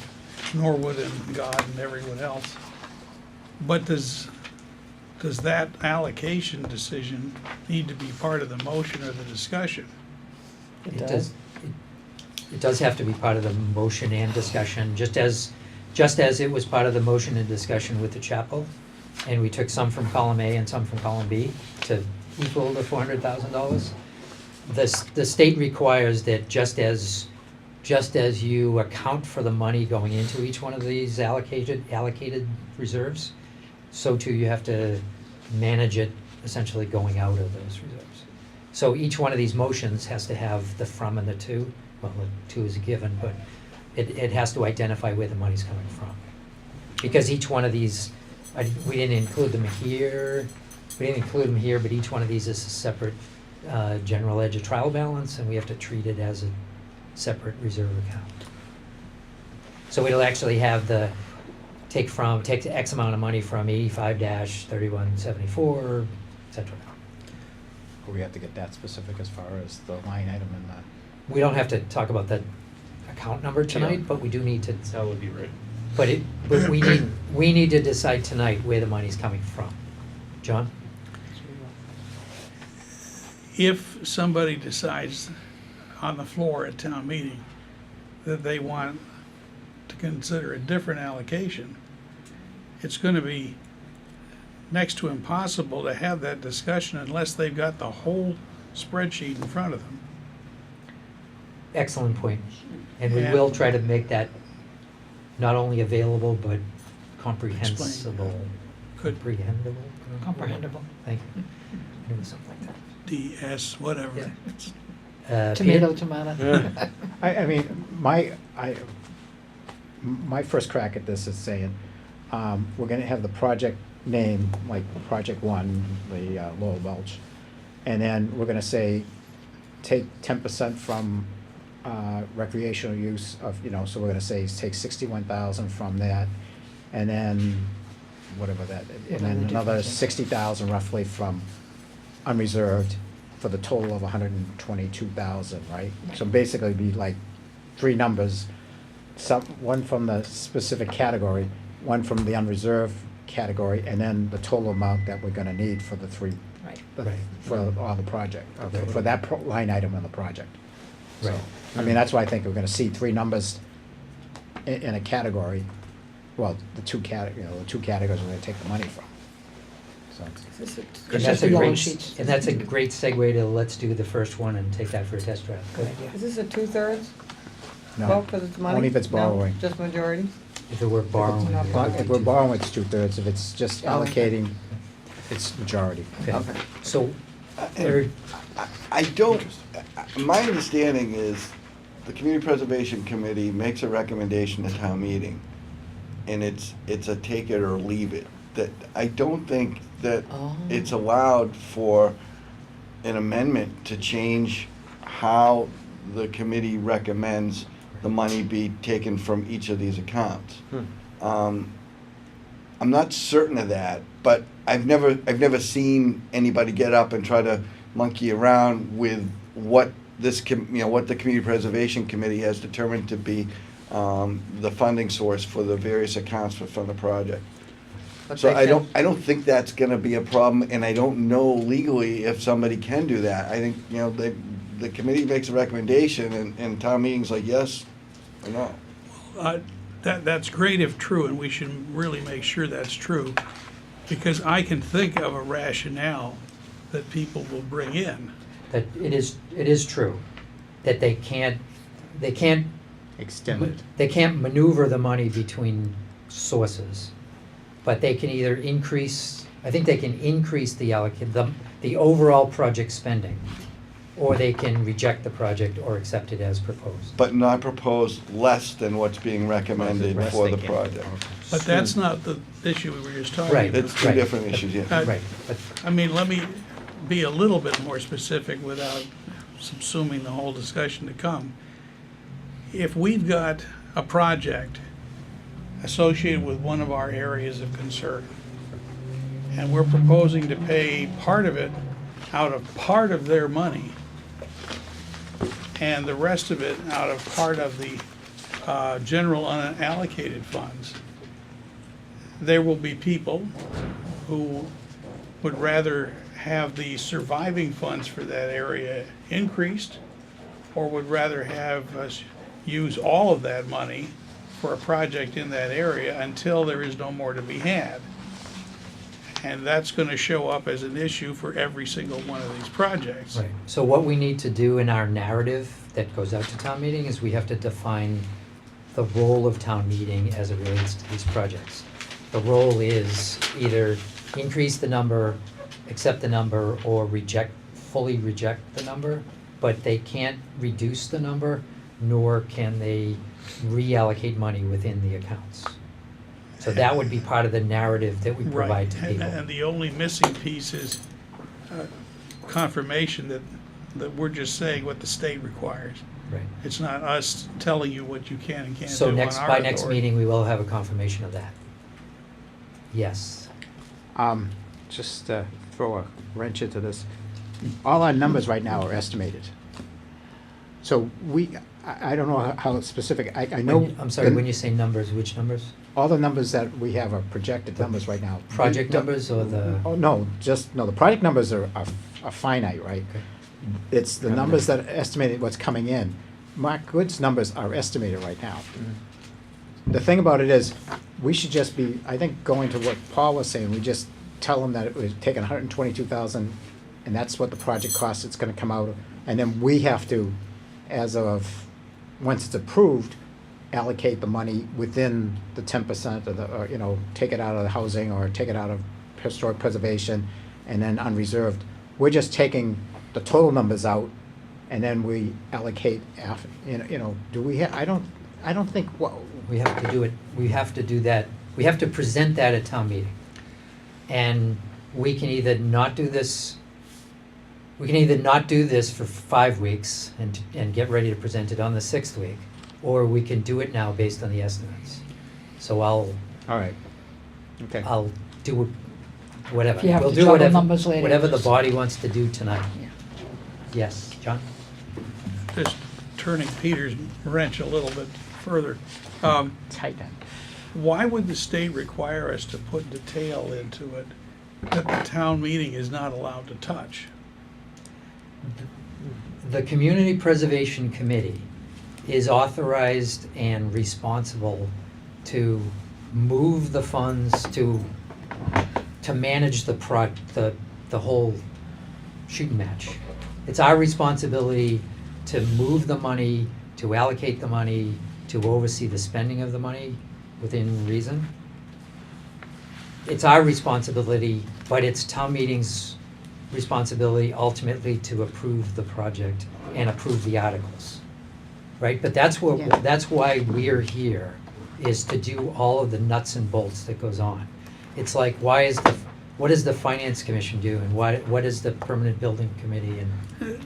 Norwood and God and everyone else. But does that allocation decision need to be part of the motion or the discussion? It It does. It does have to be part of the motion and discussion, just as it was part of the motion and discussion with the chapel. And we took some from column A and some from column B to equal the $400,000. The state requires that just as you account for the money going into each one of these allocated reserves, so too you have to manage it essentially going out of those reserves. So each one of these motions has to have the from and the to. Well, the to is a given, but it has to identify where the money's coming from. Because each one of these, we didn't include them here, but each one of these is a separate general ledger trial balance, and we have to treat it as a separate reserve account. So it'll actually have take X amount of money from 85-3174, et cetera. We have to get that specific as far as the line item and the. We don't have to talk about the account number tonight, but we do need to, That's how it would be written. but we need to decide tonight where the money's coming from. John? If somebody decides on the floor at town meeting that they want to consider a different allocation, it's gonna be next to impossible to have that discussion unless they've got the whole spreadsheet in front of them. Excellent point. And we Yeah. will try to make that not only available, but comprehensible. Could Comprehensible? Thank you. It was something like that. DS, whatever. Yeah. Tomato, Peter? tomato. I mean, my first crack at this is saying, we're gonna have the project name, like Project 1, the Lower Belch, and then we're gonna say, take 10% from recreational use of, so we're gonna say, take 61,000 from that, and then, whatever that, and then Whatever the another difference is. 60,000 roughly from unreserved, for the total of 122,000, right? So basically it'd be like 3 numbers, one from the specific category, one from the unreserved category, and then the total amount that we're gonna need for the 3, Right. Right. for all the project, for that line item in the project. So, Right. I mean, that's why I think we're gonna see 3 numbers in a category, well, the 2 categories we're gonna take the money from, so. And that's the a yellow great, sheets. and that's a great segue to let's do the first one and take that for a test drive. Good idea. Is this a 2/3 No, vote because it's money? only if it's No? borrowing. Just majority? If it were borrowing. not it borrowing. would If be we're 2/3. borrowing, it's 2/3, if it's just Oh, okay. allocating, it's majority. Okay. Okay. So, And Eric, I don't, my understanding is the Community Preservation Committee makes a recommendation to town meeting, and it's a take it or leave it. That, I don't think that Oh. it's allowed for an amendment to change how the committee recommends the money be taken from each of these accounts. I'm not certain of that, but I've never seen anybody get up and try to monkey around with what what the Community Preservation Committee has determined to be the funding source for the various accounts from the project. But So they can- I don't think that's gonna be a problem, and I don't know legally if somebody can do that. I think, the committee makes a recommendation, and town meeting's like, yes or no. That's great if true, and we should really make sure that's true, because I can think of a rationale that people will bring in. That it is true, that they can't Extend it. they can't maneuver the money between sources, but they can either increase, I think they can increase the overall project spending, or they can reject the project or accept it as proposed. But not propose less than what's being recommended Rest for they the can. project. But that's not the issue we were just talking Right. about. It's two Right. different issues, yeah. Right, but I mean, let me be a little bit more specific without subsuming the whole discussion to come. If we've got a project associated with one of our areas of concern, and we're proposing to pay part of it out of part of their money, and the rest of it out of part of the general unallocated funds, there will be people who would rather have the surviving funds for that area increased, or would rather have us use all of that money for a project in that area until there is no more to be had. And that's gonna show up as an issue for every single one of these projects. Right, so what we need to do in our narrative that goes out to town meeting is we have to define the role of town meeting as it relates to these projects. The role is either increase the number, accept the number, or fully reject the number, but they can't reduce the number, nor can they reallocate money within the accounts. So that would be part of the narrative that we provide to Right, people. and the only missing piece is confirmation that we're just saying what the state requires. Right. It's not us telling you what you can and can't do So on our by next authority. meeting, we will have a confirmation of that. Yes. Just throw a wrench into this. All our numbers right now are estimated. So I don't know how specific, I know. I'm sorry, when you say numbers, which numbers? All the numbers that we have are projected numbers right now. Project numbers or the? Oh, no, the project numbers are finite, right? Okay. It's the numbers that are estimated what's coming in. Mark Good's numbers are estimated right now. The thing about it is, we should just be, I think, going to what Paul was saying, we just tell them that it was taking 122,000, and that's what the project costs, it's gonna come out of, and then we have to, as of, once it's approved, allocate the money within the 10% of or, take it out of the housing or take it out of historic preservation, and then unreserved. We're just taking the total numbers out, and then we allocate after, do we I don't think, We have to do it, we have to do that, we have to present that at town meeting. And we can either not do this, for 5 weeks and get ready to present it on the 6th week, or we can do it now based on the estimates. So all right, okay. I'll do whatever. If you have We'll to do juggle whatever- numbers later, Whatever the just- body wants to do tonight. Yeah. Yes, John? Just turning Peter's wrench a little bit further. Tight end. Why would the state require us to put detail into it that the town meeting is not allowed to touch? The Community Preservation Committee is authorized and responsible to move the funds to manage the whole shooting match. It's our responsibility to move the money, to allocate the money, to oversee the spending of the money within reason. It's our responsibility, but it's town meeting's responsibility ultimately to approve the project and approve the articles, right? But that's Yeah. that's why we're here, is to do all of the nuts and bolts that goes on. It's like, what does the Finance Commission do, and what is the Permanent Building Committee, and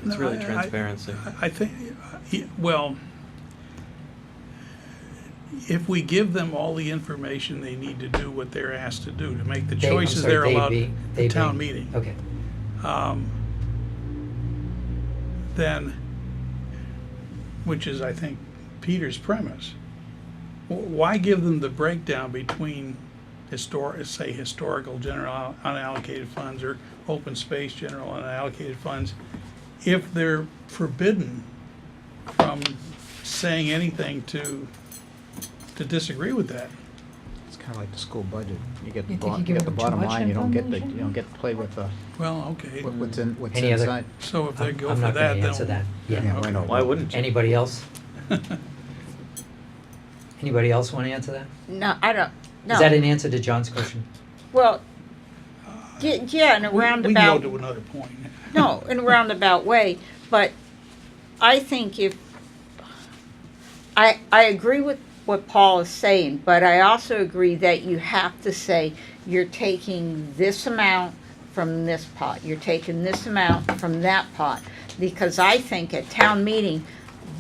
It's really No, transparency. I think, well, if we give them all the information they need to do what they're asked to do, to make the They- I'm choices sorry, they're they allowed, being- the they town being- meeting, okay. then, which is, I think, Peter's premise, why give them the breakdown between historical general unallocated funds or open space general unallocated funds if they're forbidden from saying anything to to disagree with that. It's kind of like the school budget. You get You the, think you're you giving get the them too bottom much line, you don't get the, you information? don't get to play with the, Well, okay, what's in, what's Any other- inside. so if they go I'm for not that, gonna then. answer that. Yeah, Yeah. why not? Why wouldn't you? Anybody else? Anybody else want to answer that? No, I don't, Is that no. an answer to John's question? Well, yeah, in a We can roundabout. go to another point. No, in a roundabout way, but I think if, I agree with what Paul is saying, but I also agree that you have to say, you're taking this amount from this pot, you're taking this amount from that pot. Because I think at town meeting,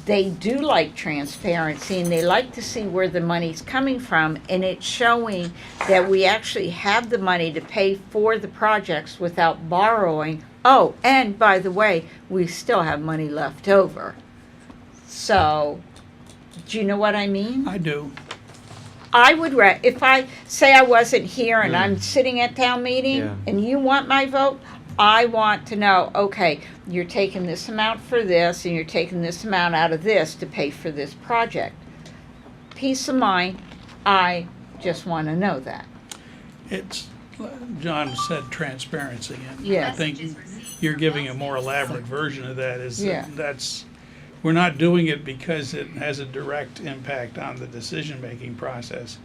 they do like transparency and they like to see where the money's coming from, and it's showing that we actually have the money to pay for the projects without borrowing. Oh, and by the way, we still have money left over. So, do you know what I mean? I do. I would if I say I wasn't here and I'm sitting at town meeting Yeah. and you want my vote, I want to know, okay, you're taking this amount for this and you're taking this amount out of this to pay for this project. Peace of mind, I just want to know that. It's, John said transparency, and I Yes. think you're giving a more elaborate version of that, is Yeah. that's, we're not doing it because it has a direct impact on the decision-making process,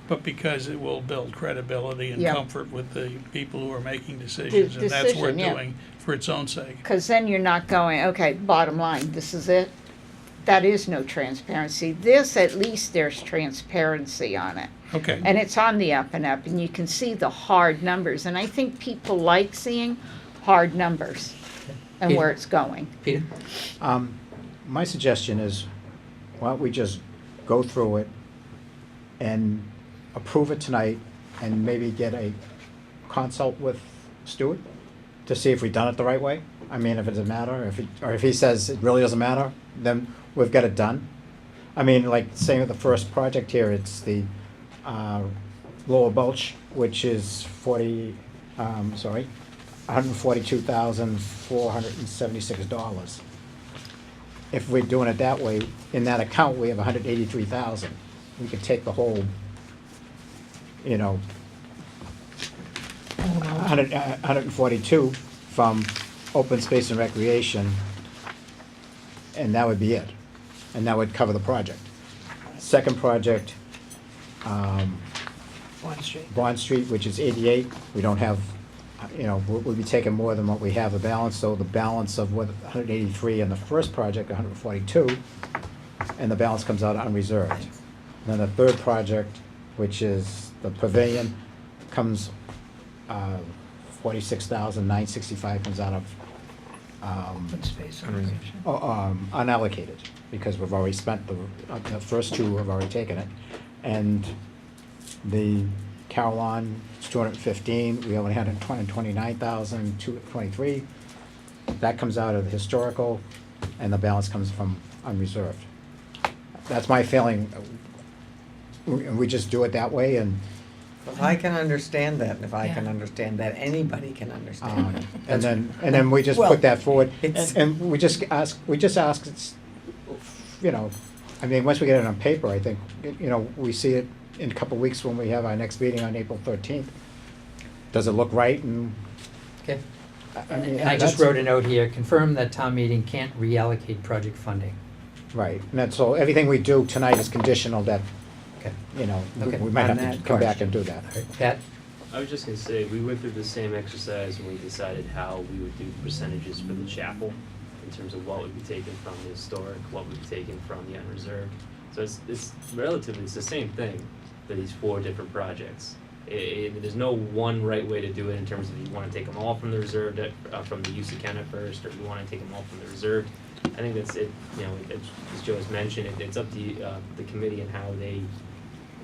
but because it will build credibility and Yep. comfort with the people who are making decisions, and that's what decision, we're yeah. doing for its own sake. Because then you're not going, okay, bottom line, this is it. That is no transparency. This, at least there's transparency on it. Okay. And it's on the up and up, and you can see the hard numbers. And I think people like seeing hard numbers and where it's going. Peter? My suggestion is, why don't we just go through it and approve it tonight and maybe get a consult with Stuart to see if we've done it the right way? I mean, if it doesn't matter, or if he says it really doesn't matter, then we've got it done. I mean, like, same with the first project here, it's the Lower Bulch, which is $142,476. If we're doing it that way, in that account, we have $183,000. We could take the whole, you know, 142 from open space and recreation, and that would be it. And that would cover the project. Second project, Bond Street. Bond Street, which is 88, we don't have, you know, we'll be taking more than what we have a balance, so the balance of what 183 in the first project, 142, and the balance comes out unreserved. Then the third project, which is the pavilion, comes, 46,965 comes out of, Open space and recreation. unallocated, because we've already spent the first two, have already taken it. And the Carillon is 215, we only had 229,223. That comes out of the historical, and the balance comes from unreserved. That's my feeling. We just do it that way, and If I can understand that, and if I can Yeah. understand that, anybody can understand it. and then we just Well, put that forward, it's- and we just ask, it's, you know, I mean, once we get it on paper, I think, you know, we see it in a couple of weeks when we have our next meeting on April 13th. Does it look right? And Okay. I mean, And I just that's- wrote a note here, confirm that town meeting can't reallocate project funding. Right, and that's, so everything we do tonight is conditional that, Okay. you know, Okay. we might On have to that come back question. and do that. All right, Pat? I was just gonna say, we went through the same exercise when we decided how we would do percentages for the chapel, in terms of what would be taken from the historic, what would be taken from the unreserved. So it's relatively, it's the same thing for these four different projects. There's no one right way to do it in terms of you wanna take them all from the reserved, from the use account at first, or you wanna take them all from the reserved. I think that's it, you know, as Joe has mentioned, it's up to the committee and how they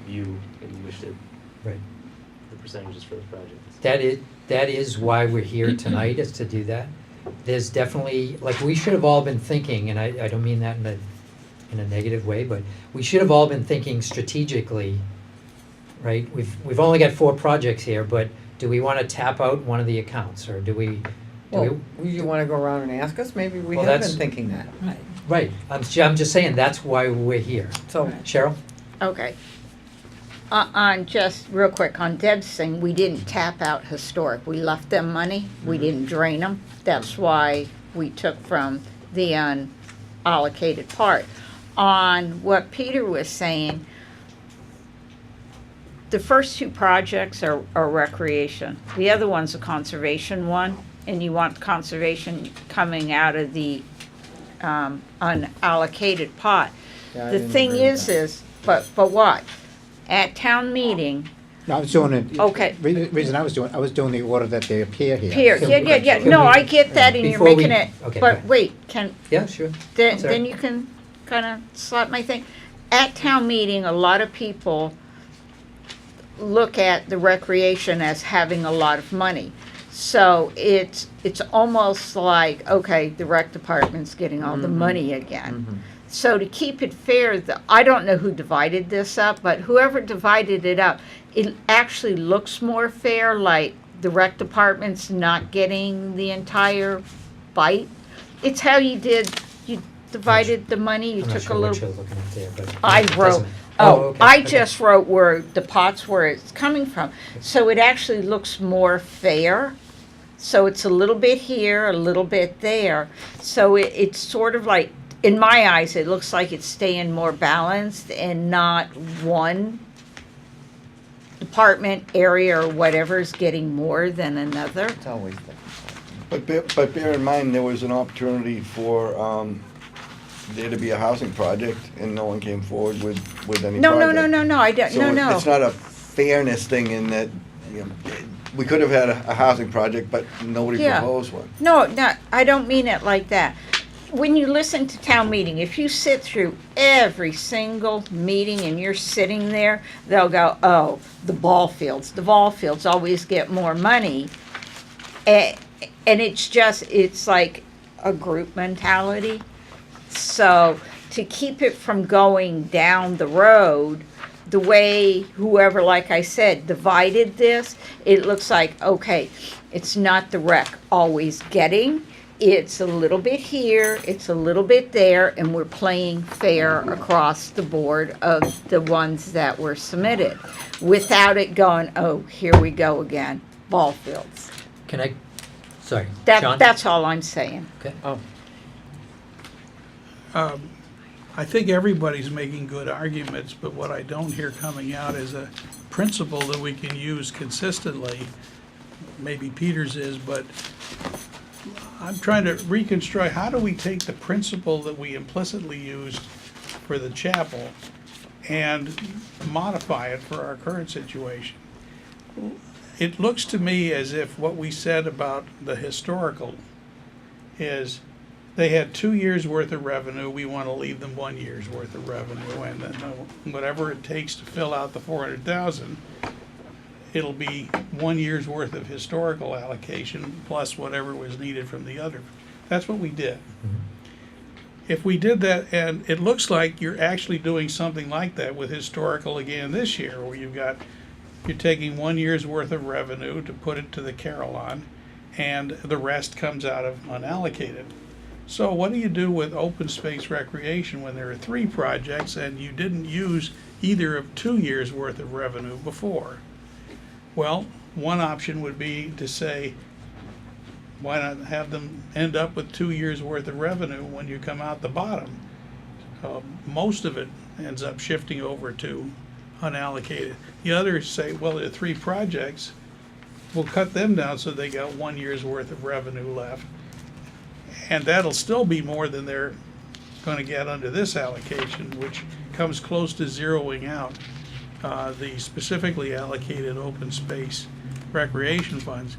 view and wish to, Right. the percentages for the projects. That is why we're here tonight, is to do that. There's definitely, like, we should have all been thinking, and I don't mean that in a negative way, but we should have all been thinking strategically, right? We've only got 4 projects here, but do we want to tap out one of the accounts, or do we? Well, you wanna go around and ask us? Maybe we Well, have been that's- thinking that. Right. Right, I'm just saying, that's why we're here. So, Right. Cheryl? Okay, On just real quick, on Deb's thing, we didn't tap out historic. We left them money. We didn't drain them. That's why we took from the unallocated part. On what Peter was saying, the first two projects are recreation. The other one's a conservation one, and you want conservation coming out of the unallocated pot. Yeah, I The didn't thing agree with is, but what? At town meeting, No, I was doing it. Okay. Reason I was doing the order that they appear here. here, yeah, no, I get that, and you're Before we- making it, okay, but okay. wait, can, Yeah, sure. then, Sorry. then you can kind of slap my thing. At town meeting, a lot of people look at the recreation as having a lot of money. So it's almost like, okay, the rec department's getting all the money again. So to keep it fair, I don't know who divided this up, but whoever divided it up, it actually looks more fair, like the rec department's not getting the entire bite. It's how you divided the money, you I'm not took sure a what little. you're looking at there, but. I it wrote, doesn't- oh, okay, I okay. just wrote where the pots where it's coming from. So it actually looks more fair. So it's a little bit here, a little bit there. So it's sort of like, in my eyes, it looks like it's staying more balanced and not one department, area, or whatever is getting more than another. It's always there. But bear in mind, there was an opportunity for, there to be a housing project, and no one came forward with any project. No, I don't, no. So it's not a fairness thing in that, you know, we could have had a housing project, but nobody Yeah. proposed one. No, I don't mean it like that. When you listen to town meeting, if you sit through every single meeting and you're sitting there, they'll go, oh, the ball fields always get more money. And it's like a group mentality. So to keep it from going down the road, the way whoever, like I said, divided this, it looks like, okay, it's not the rec always getting, it's a little bit here, it's a little bit there, and we're playing fair across the board of the ones that were submitted, without it going, oh, here we go again, ball fields. Can I, sorry, Sean? That's all I'm saying. Okay. Oh, I think everybody's making good arguments, but what I don't hear coming out is a principle that we can use consistently. Maybe Peter's is, but I'm trying to reconstruct, how do we take the principle that we implicitly used for the chapel and modify it for our current situation? It looks to me as if what we said about the historical is they had 2 years' worth of revenue, we want to leave them 1 year's worth of revenue, and then whatever it takes to fill out the 400,000, it'll be 1 year's worth of historical allocation plus whatever was needed from the other. That's what we did. If we did that, and it looks like you're actually doing something like that with historical again this year, where you're taking 1 year's worth of revenue to put it to the Carillon, and the rest comes out of unallocated. So what do you do with open space recreation when there are 3 projects and you didn't use either of 2 years' worth of revenue before? Well, one option would be to say, why not have them end up with 2 years' worth of revenue when you come out the bottom? Most of it ends up shifting over to unallocated. The others say, well, there are 3 projects, we'll cut them down so they got 1 year's worth of revenue left. And that'll still be more than they're going to get under this allocation, which comes close to zeroing out the specifically allocated open space recreation funds.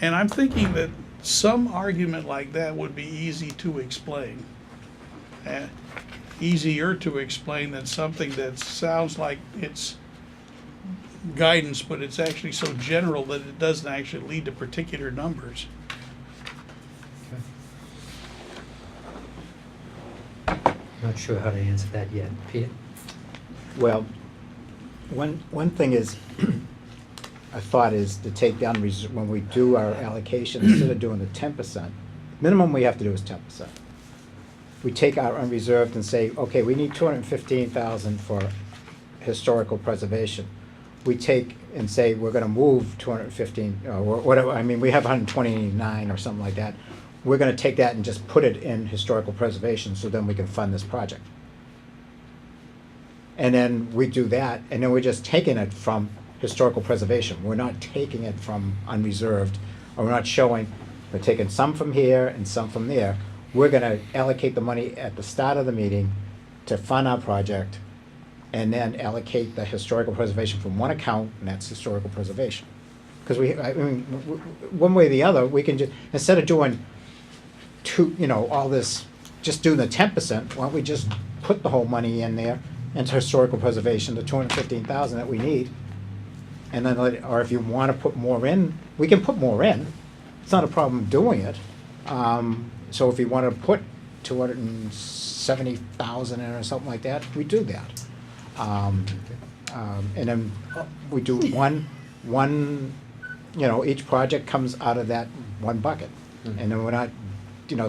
And I'm thinking that some argument like that would be easy to explain. Easier to explain than something that sounds like it's guidance, but it's actually so general that it doesn't actually lead to particular numbers. Not sure how to answer that yet. Peter? Well, one thing is, a thought is to take down, when we do our allocation, instead of doing the 10%, minimum we have to do is 10%. We take our unreserved and say, okay, we need 215,000 for historical preservation. we take and say, we're gonna move 215, or whatever, I mean, we have 129 or something like that. We're gonna take that and just put it in historical preservation, so then we can fund this project. And then we do that, and then we're just taking it from historical preservation. We're not taking it from unreserved, or we're not showing, we're taking some from here and some from there. We're gonna allocate the money at the start of the meeting to fund our project, and then allocate the historical preservation from one account, and that's historical preservation. Because I mean, one way or the other, we can just, instead of doing two, all this, just doing the 10%, why don't we just put the whole money in there into historical preservation, the 215,000 that we need, and then or if you want to put more in, we can put more in. It's not a problem doing it. So if you want to put 270,000 in or something like that, we do that. And then we do one, each project comes out of that one bucket. And then we're not,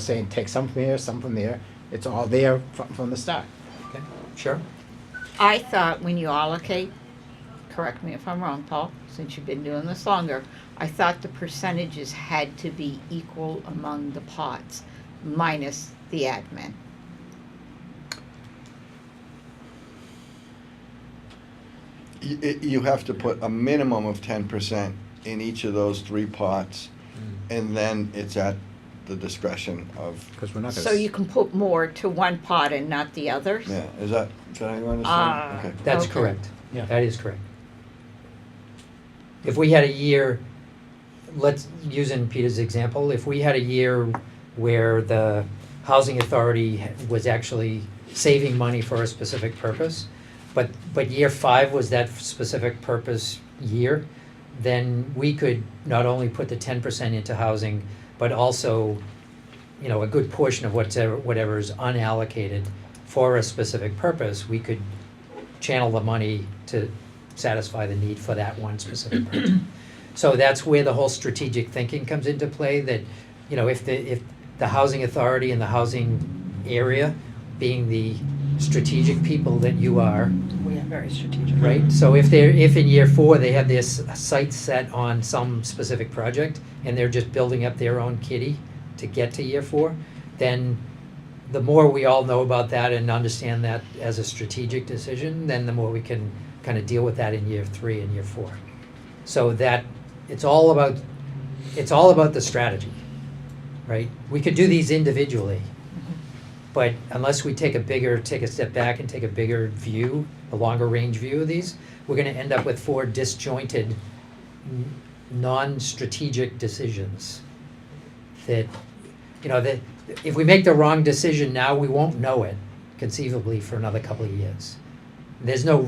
saying take some from here, some from there. It's all there from the start. Okay, sure. I thought when you allocate, correct me if I'm wrong, Paul, since you've been doing this longer, I thought the percentages had to be equal among the pots, minus the admin. You have to put a minimum of 10% in each of those three pots, and then it's at the discretion of, Because we're not gonna. So you can put more to one pot and not the others? yeah, is that how you understand? Okay. That's Okay. correct. That is correct. If we had a year, let's use in Peter's example, if we had a year where the housing authority was actually saving money for a specific purpose, but year 5 was that specific purpose year, then we could not only put the 10% into housing, but also, a good portion of whatever is unallocated for a specific purpose, we could channel the money to satisfy the need for that one specific purpose. So that's where the whole strategic thinking comes into play, that, if the housing authority and the housing area, being the strategic people that you are, We are very strategic. right? So if in year 4 they have their sights set on some specific project and they're just building up their own kitty to get to year 4, then the more we all know about that and understand that as a strategic decision, then the more we can kind of deal with that in year 3 and year 4. So that it's all about the strategy, right? We could do these individually, but unless we take a step back and take a bigger view, a longer range view of these, we're going to end up with 4 disjointed, non-strategic decisions. That, that if we make the wrong decision now, we won't know it conceivably for another couple of years. There's no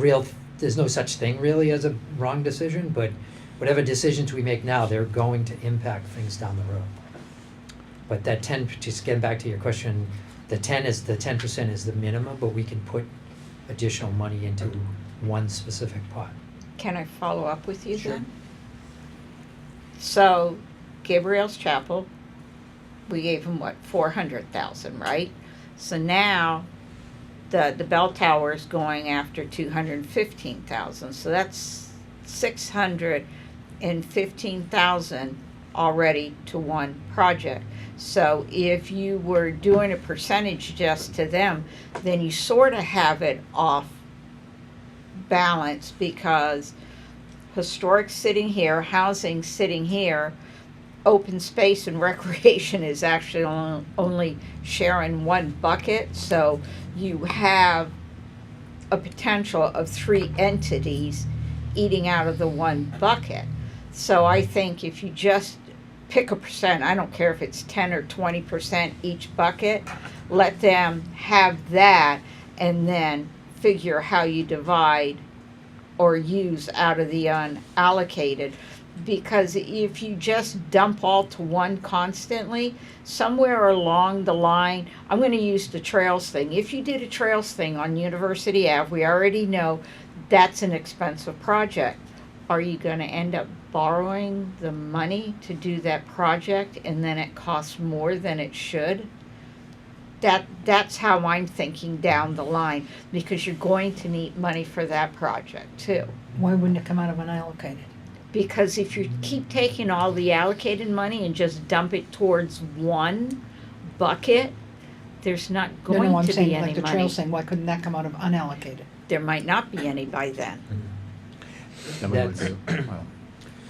such thing really as a wrong decision, but whatever decisions we make now, they're going to impact things down the road. But that 10, just getting back to your question, the 10% is the minimum, but we can put additional money into one specific pot. Can I follow up with you then? So, Gabriel's Chapel, we gave him 400,000, right? So now, the bell tower is going after 215,000, so that's 615,000 already to one project. So if you were doing a percentage just to them, then you sort of have it off balance, because historic sitting here, housing sitting here, open space and recreation is actually only sharing one bucket. So you have a potential of 3 entities eating out of the one bucket. So I think if you just pick a percent, I don't care if it's 10 or 20% each bucket, let them have that, and then figure how you divide or use out of the unallocated. Because if you just dump all to one constantly, somewhere along the line, I'm going to use the trails thing. If you did a trails thing on University Ave, we already know that's an expensive project. Are you going to end up borrowing the money to do that project, and then it costs more than it should? That's how I'm thinking down the line, because you're going to need money for that project too. Why wouldn't it come out of unallocated? Because if you keep taking all the allocated money and just dump it towards one bucket, there's not No, going no, I'm to saying, be like any the money. trail saying, why couldn't that come out of unallocated? There might not be any by then. Then we would That's- do- well,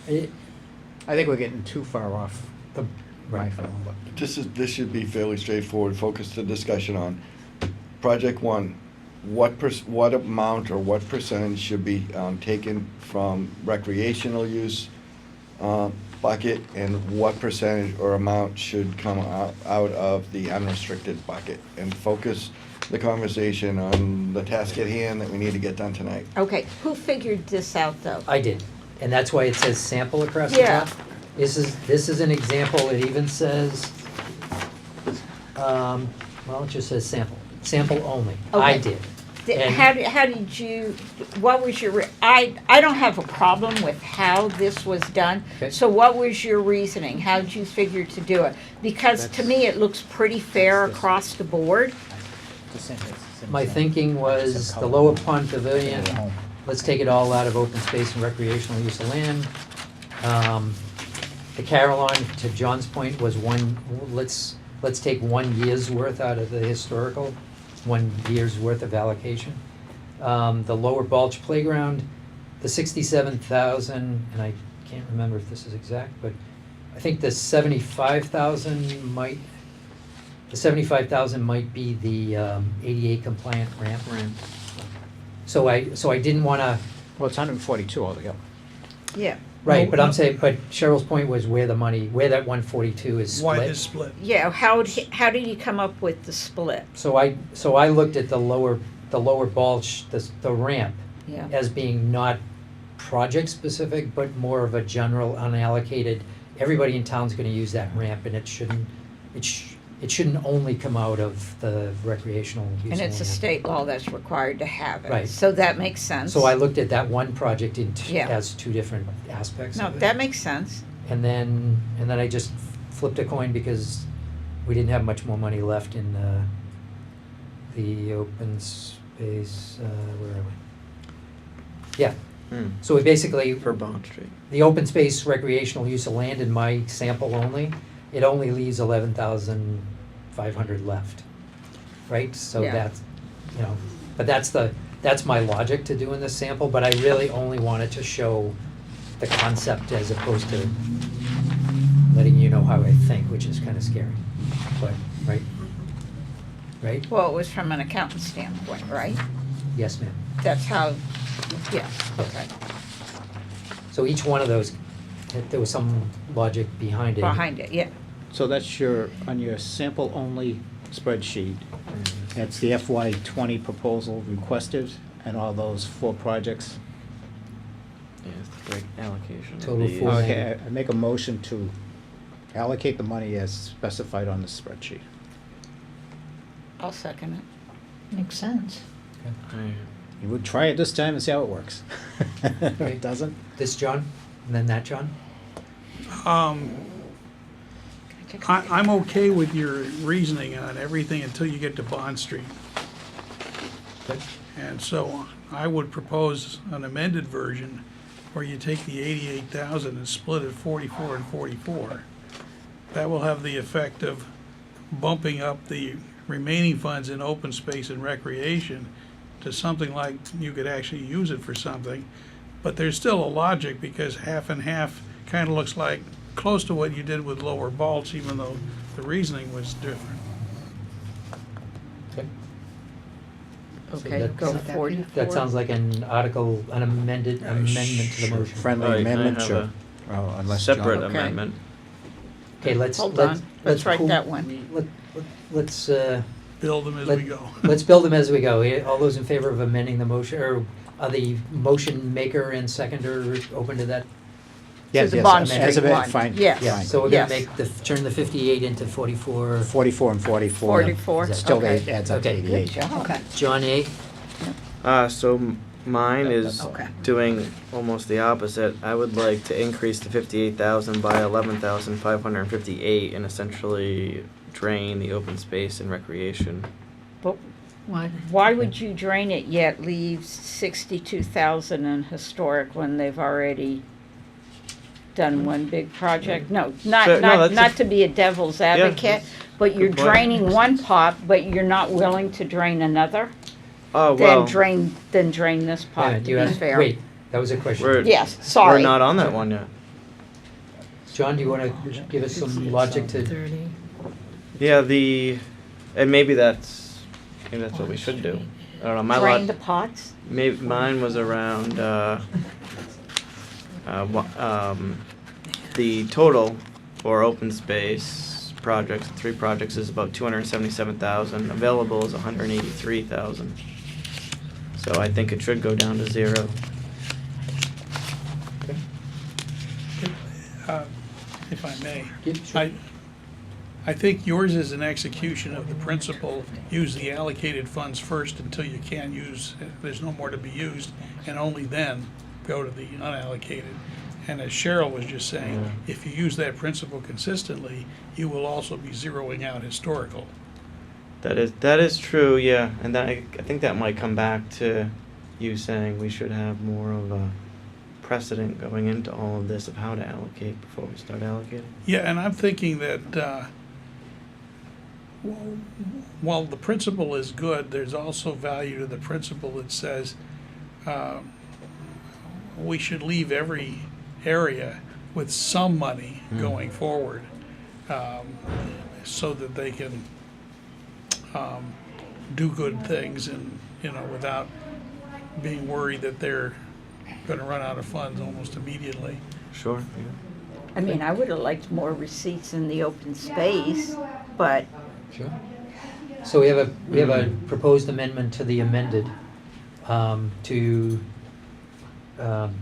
It- I think we're getting too far off the, my Right. feeling, but This should be fairly straightforward. Focus the discussion on project one. What amount or what percentage should be taken from recreational use bucket, and what percentage or amount should come out of the unrestricted bucket? And focus the conversation on the task at hand that we need to get done tonight. Okay, who figured this out though? I did, and that's why it says sample across the Yeah. top. This is an example, it even says, well, it just says sample only. I Okay. did. And- How did you, what was your, I don't have a problem with how this was done. Okay. So what was your reasoning? How did you figure to do it? Because to me, it looks pretty fair across the board. it's the same My thing. thinking was the Lower Pond Pavilion, let's take it all out of open space and recreational use of land. The Carillon, to John's point, was let's take 1 year's worth out of the historical, 1 year's worth of allocation. The Lower Balch Playground, the 67,000, and I can't remember if this is exact, but I think the 75,000 might be the ADA compliant ramp. So I didn't wanna, Well, it's 142 altogether. Yeah. right, but I'm saying, but Cheryl's point was where that 142 is Why split. this split? Yeah, how did you come up with the split? So I looked at the lower Balch, the ramp, Yeah. as being not project specific, but more of a general unallocated, everybody in town's gonna use that ramp, and it shouldn't only come out of the recreational use And it's a land. state law that's required to have it. Right. So that makes sense. So I looked at that one project Yeah. as two different aspects No, of it. that makes sense. And then I just flipped a coin because we didn't have much more money left in the open space, where are we? Yeah, Hmm. so we basically, For Bond Street. the open space recreational use of land in my sample only, it only leaves 11,500 left, right? So Yeah. that's, but that's my logic to doing this sample, but I really only wanted to show the concept as opposed to letting you know how I think, which is kind of scary, but, right? Right? Well, it was from an accountant standpoint, right? Yes, ma'am. That's how, yeah, okay. So each one of those, there was some logic behind it. Behind it, yeah. So that's on your sample-only spreadsheet. That's the FY '20 proposal requested and all those 4 projects. Yeah, it's the break allocation. of Total these. four. Okay, I make a motion to allocate the money as specified on the spreadsheet. I'll second it. Makes sense. I- You would try it this time and see how it works. If Okay. it doesn't, This John, and then that John? I'm okay with your reasoning on everything until you get to Bond Street Good. and so on. I would propose an amended version where you take the 88,000 and split it 44 and 44. That will have the effect of bumping up the remaining funds in open space and recreation to something like you could actually use it for something. But there's still a logic because half and half kind of looks like close to what you did with Lower Balch, even though the reasoning was different. Okay. So Okay, that- go Would that be- 44. That sounds like an article, an amendment to the motion. friendly Right, I amendment, have sure. Oh, unless John- Separate Okay. amendment. Okay, let's Hold on, let's write that one. Let's Build them as Let- we go. let's build them as we go. All those in favor of amending the motion, or are the motion maker and seconder open to that? Yes, the yes, Bond as Street of it, one. fine, Yes. Yeah, fine. so we're gonna Yes. turn the 58 into 44. 44 and 44. 44, Still okay. adds up to Okay. 88. Good job. Okay, John A. Mine is Okay. doing almost the opposite. I would like to increase the 58,000 by 11,558 and essentially drain the open space and recreation. But Why? why would you drain it yet leave 62,000 in historic when they've already done one big project? No, So, no, that's not to be a devil's advocate, but you're good point. draining one pot, but you're not willing to drain another? Oh, well, Then drain this pot, Yeah, to you be asked- fair. Wait, that was a question. we're, Yes, we're sorry. not on that one yet. John, do you want to give us some logic to, 30. Yeah, and maybe that's what we should do. I don't know, my Drain the lot, pots? maybe, mine was around, the total for open space projects, 3 projects is about 277,000, available is 183,000. So I think it should go down to 0. If I may. Yeah, sure. I think yours is an execution of the principle, use the allocated funds first until you can't use, there's no more to be used, and only then go to the unallocated. And as Cheryl was just saying, if you use that principle consistently, you will also be zeroing out historical. That is true, yeah, and I think that might come back to you saying we should have more of a precedent going into all of this of how to allocate before we start allocating. Yeah, and I'm thinking that while the principle is good, there's also value to the principle that says we should leave every area with some money going forward, so that they can do good things and, without being worried that they're gonna run out of funds almost immediately. Sure, yeah. I mean, I would have liked more receipts in the open space, but Sure. So we have a proposed amendment to the amended, to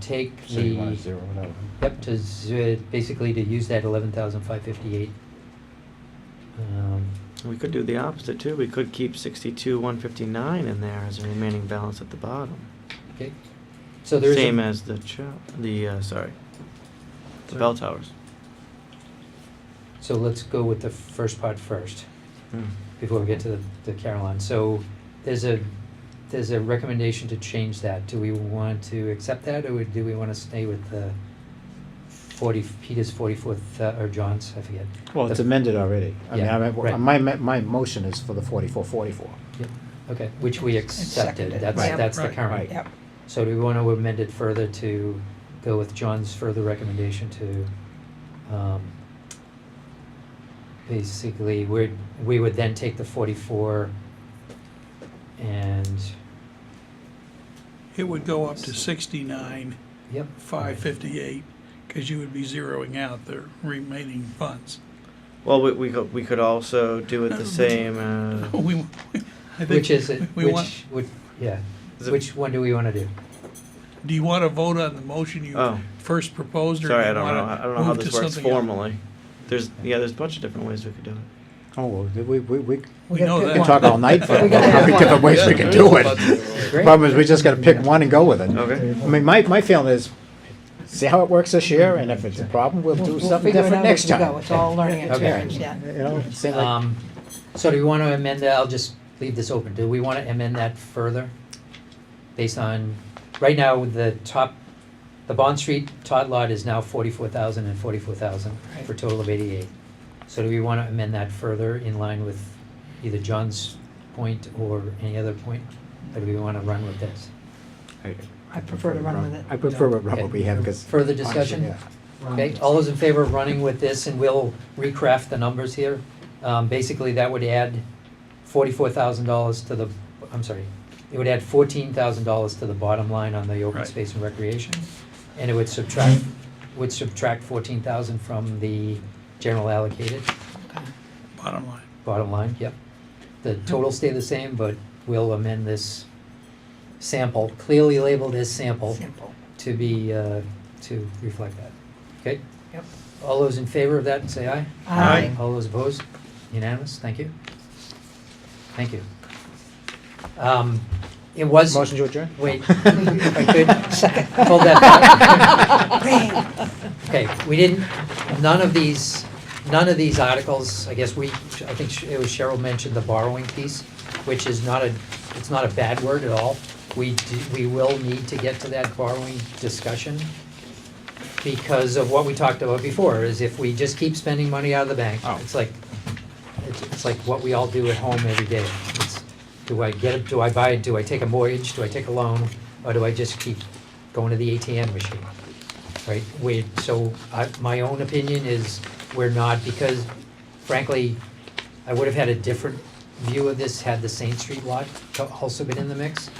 take So you the, want to zero it out? yep, basically to use that 11,558. We could do the opposite too. We could keep 62,159 in there as a remaining balance at the bottom. Okay, so there's Same a, as the bell towers. so let's go with the first part first, Hmm. before we get to the Caroline. So there's a recommendation to change that. Do we want to accept that, or do we want to stay with the Peter's 44th, or John's, I forget? Well, it's amended already. Yeah, right. My motion is for the 44. Yep, okay, which we accepted, Seconded. that's, Right. that's the Right. current. Right. Yep. So do we want to amend it further to go with John's further recommendation to, basically, we would then take the 44 and, It would go up to 69, yep. 558, because you would be zeroing out the remaining funds. Well, we could also do it the same as. I think Which is it, we want- yeah, Is it- which one do we want to do? Do you want to vote on the motion you Oh. first proposed, or do Sorry, you I don't want know. to I don't know how move this to works something else? formally. There's a bunch of different ways we could do it. Oh, well, we We know gotta that. pick can talk all night for We gotta how many pick different one. ways we can do it. Great. Problem is, we just gotta pick one and go with it. Okay. I mean, my feeling is, see how it works this year, and if it's a problem, we'll do We'll something figure it different out next as we go. time. It's all learning Okay. experience, yeah. You know, seem like, So do we want to amend that, I'll just leave this open, do we want to amend that further? Based on, right now, the Bond Street tot lot is now 44,000 and 44,000, for a total of 88. So do we want to amend that further in line with either John's point or any other point? Or do we want to run with this? I prefer to run with it. I prefer what Okay. we have, because. Further discussion? Okay, all those in favor of running with this, and we'll recraft the numbers here. Basically, that would add $44,000 to the, I'm sorry, it would add $14,000 to the bottom line on the open Right. space and recreation. And it would subtract 14,000 from the general allocated Bottom line. bottom line, yep. The total stay the same, but we'll amend this sample, clearly labeled as sample, Simple. to be, to reflect that. Okay? Yep. All those in favor of that, say aye. Aye. All those opposed? Unanimous, thank you. Thank you. It was, Motion to adjourn? wait, if I could, hold that thought. Okay, we didn't, none of these none of these articles, I guess I think it was Cheryl mentioned the borrowing piece, which is it's not a bad word at all. We will need to get to that borrowing discussion because of what we talked about before, is if we just keep spending money out of the bank, Oh. it's like what we all do at home every day. It's, do I take a mortgage, do I take a loan, or do I just keep going to the ATM machine? Right, my own opinion is we're not, because frankly, I would have had a different view of this had the Saint Street lot also been in the mix.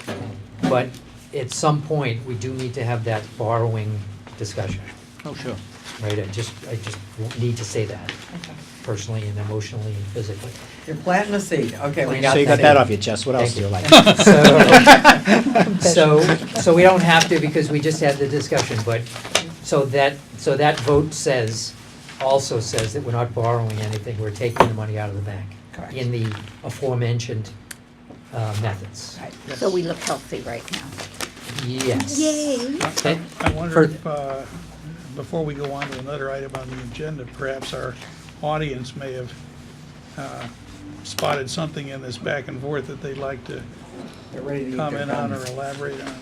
But at some point, we do need to have that borrowing discussion, Oh, sure. right? I just need to say that personally and emotionally and physically. You're planting a seed, okay, we got So you got that. that off your chest, what else Thank do you you. like? So we don't have to because we just had the discussion, but, so that vote also says that we're not borrowing anything, we're taking the money out of the bank. Correct. In the aforementioned methods. So we look healthy right now. Yes. Yay. Okay. I wonder For- if, before we go on to another item on the agenda, perhaps our audience may have spotted something in this back and forth that they'd like to They're ready to eat their comment on or guns. elaborate on.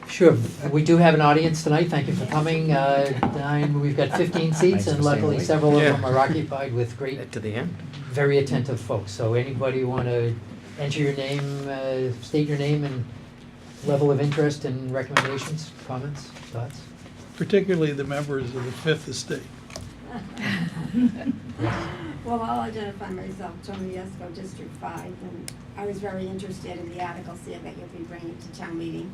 Sure, we do have an audience tonight, thank you for coming. We've got 15 seats Thanks and for staying luckily awake. several of Yeah. them are occupied with great, To the end. very attentive folks. So anybody want to enter your name, state your name and level of interest and recommendations, comments, thoughts? Particularly the members of the Fifth Estate. Well, I'll identify myself, Tony Esco, District 5, and I was very interested in the articles here that you'll be bringing to town meeting,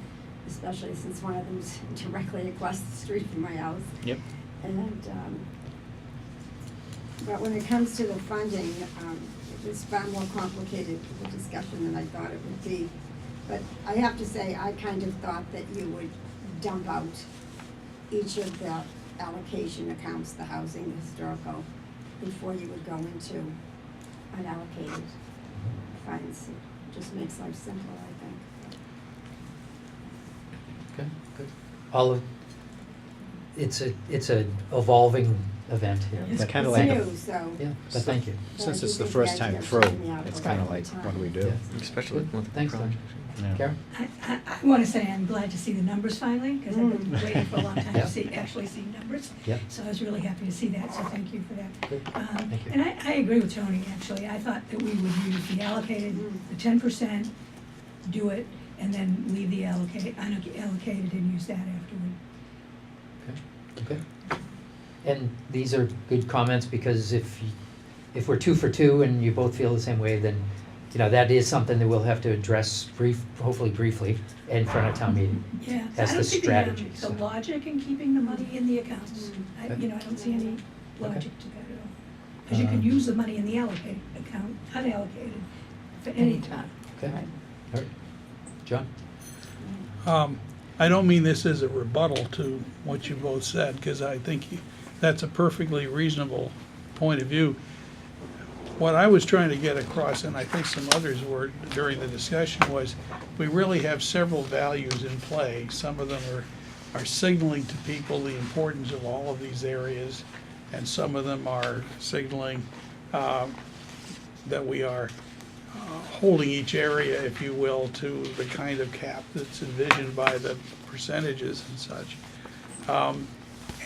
especially since one of them's directly across the street from my house. Yep. And, but when it comes to the funding, it was far more complicated of a discussion than I thought it would be. But I have to say, I kind of thought that you would dump out each of the allocation accounts, the housing, the historical, before you would go into unallocated funds. It just makes life simpler, I think. Okay, good. It's a evolving event here. It's but- kind of It's like, new, so. Yeah, but thank you. but I since do it's the think first idea time of through, taking the articles it's kind of out like, time. what do we do? Yeah. Especially with multiple Thanks, Don. projects. Yeah. Karen? I want to say I'm glad to see the numbers finally, because I've been waiting for a long time Yeah. to actually see numbers. Yeah. So I was really happy to see that, so thank you for that. Good. Thank you. And I agree with Tony, actually. I thought that we would use the allocated, the 10%, do it, and then leave the unallocated and use that afterward. Okay. And these are good comments because if we're 2 for 2 and you both feel the same way, then, that is something that we'll have to address hopefully briefly in front of town meeting. Yeah. That's I the don't see strategy, the so. logic in keeping the money in the accounts. I don't see any logic to that at all. Because you could use the money in the allocated account, unallocated, for any time. Okay, all right. John? I don't mean this as a rebuttal to what you both said, because I think that's a perfectly reasonable point of view. What I was trying to get across, and I think some others were during the discussion, was we really have several values in play. Some of them are signaling to people the importance of all of these areas, and some of them are signaling that we are holding each area, if you will, to the kind of cap that's envisioned by the percentages and such.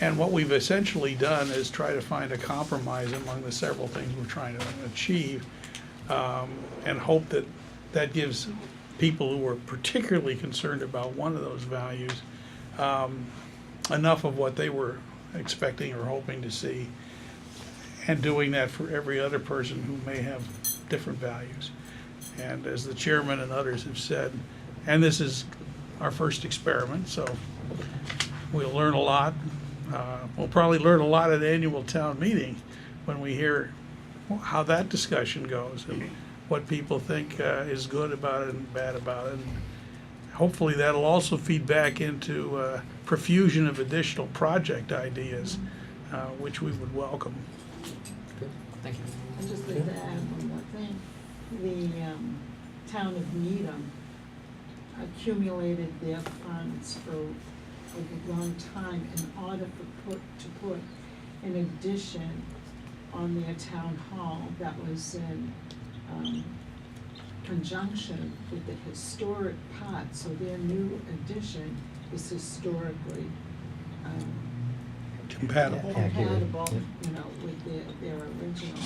And what we've essentially done is try to find a compromise among the several things we're trying to achieve, and hope that that gives people who are particularly concerned about one of those values enough of what they were expecting or hoping to see, and doing that for every other person who may have different values. And as the chairman and others have said, and this is our first experiment, so we'll learn a lot. We'll probably learn a lot at the annual town meeting when we hear how that discussion goes and what people think is good about it and bad about it. And hopefully that'll also feed back into profusion of additional project ideas, which we would welcome. Good, thank you. I'd just like to add one more thing. The town of Needham accumulated their funds for a long time in order to put in addition on their town hall that was in, conjunction with the historic part, so their new addition is historically, Compatible. compatible, Yep. you know, with their original.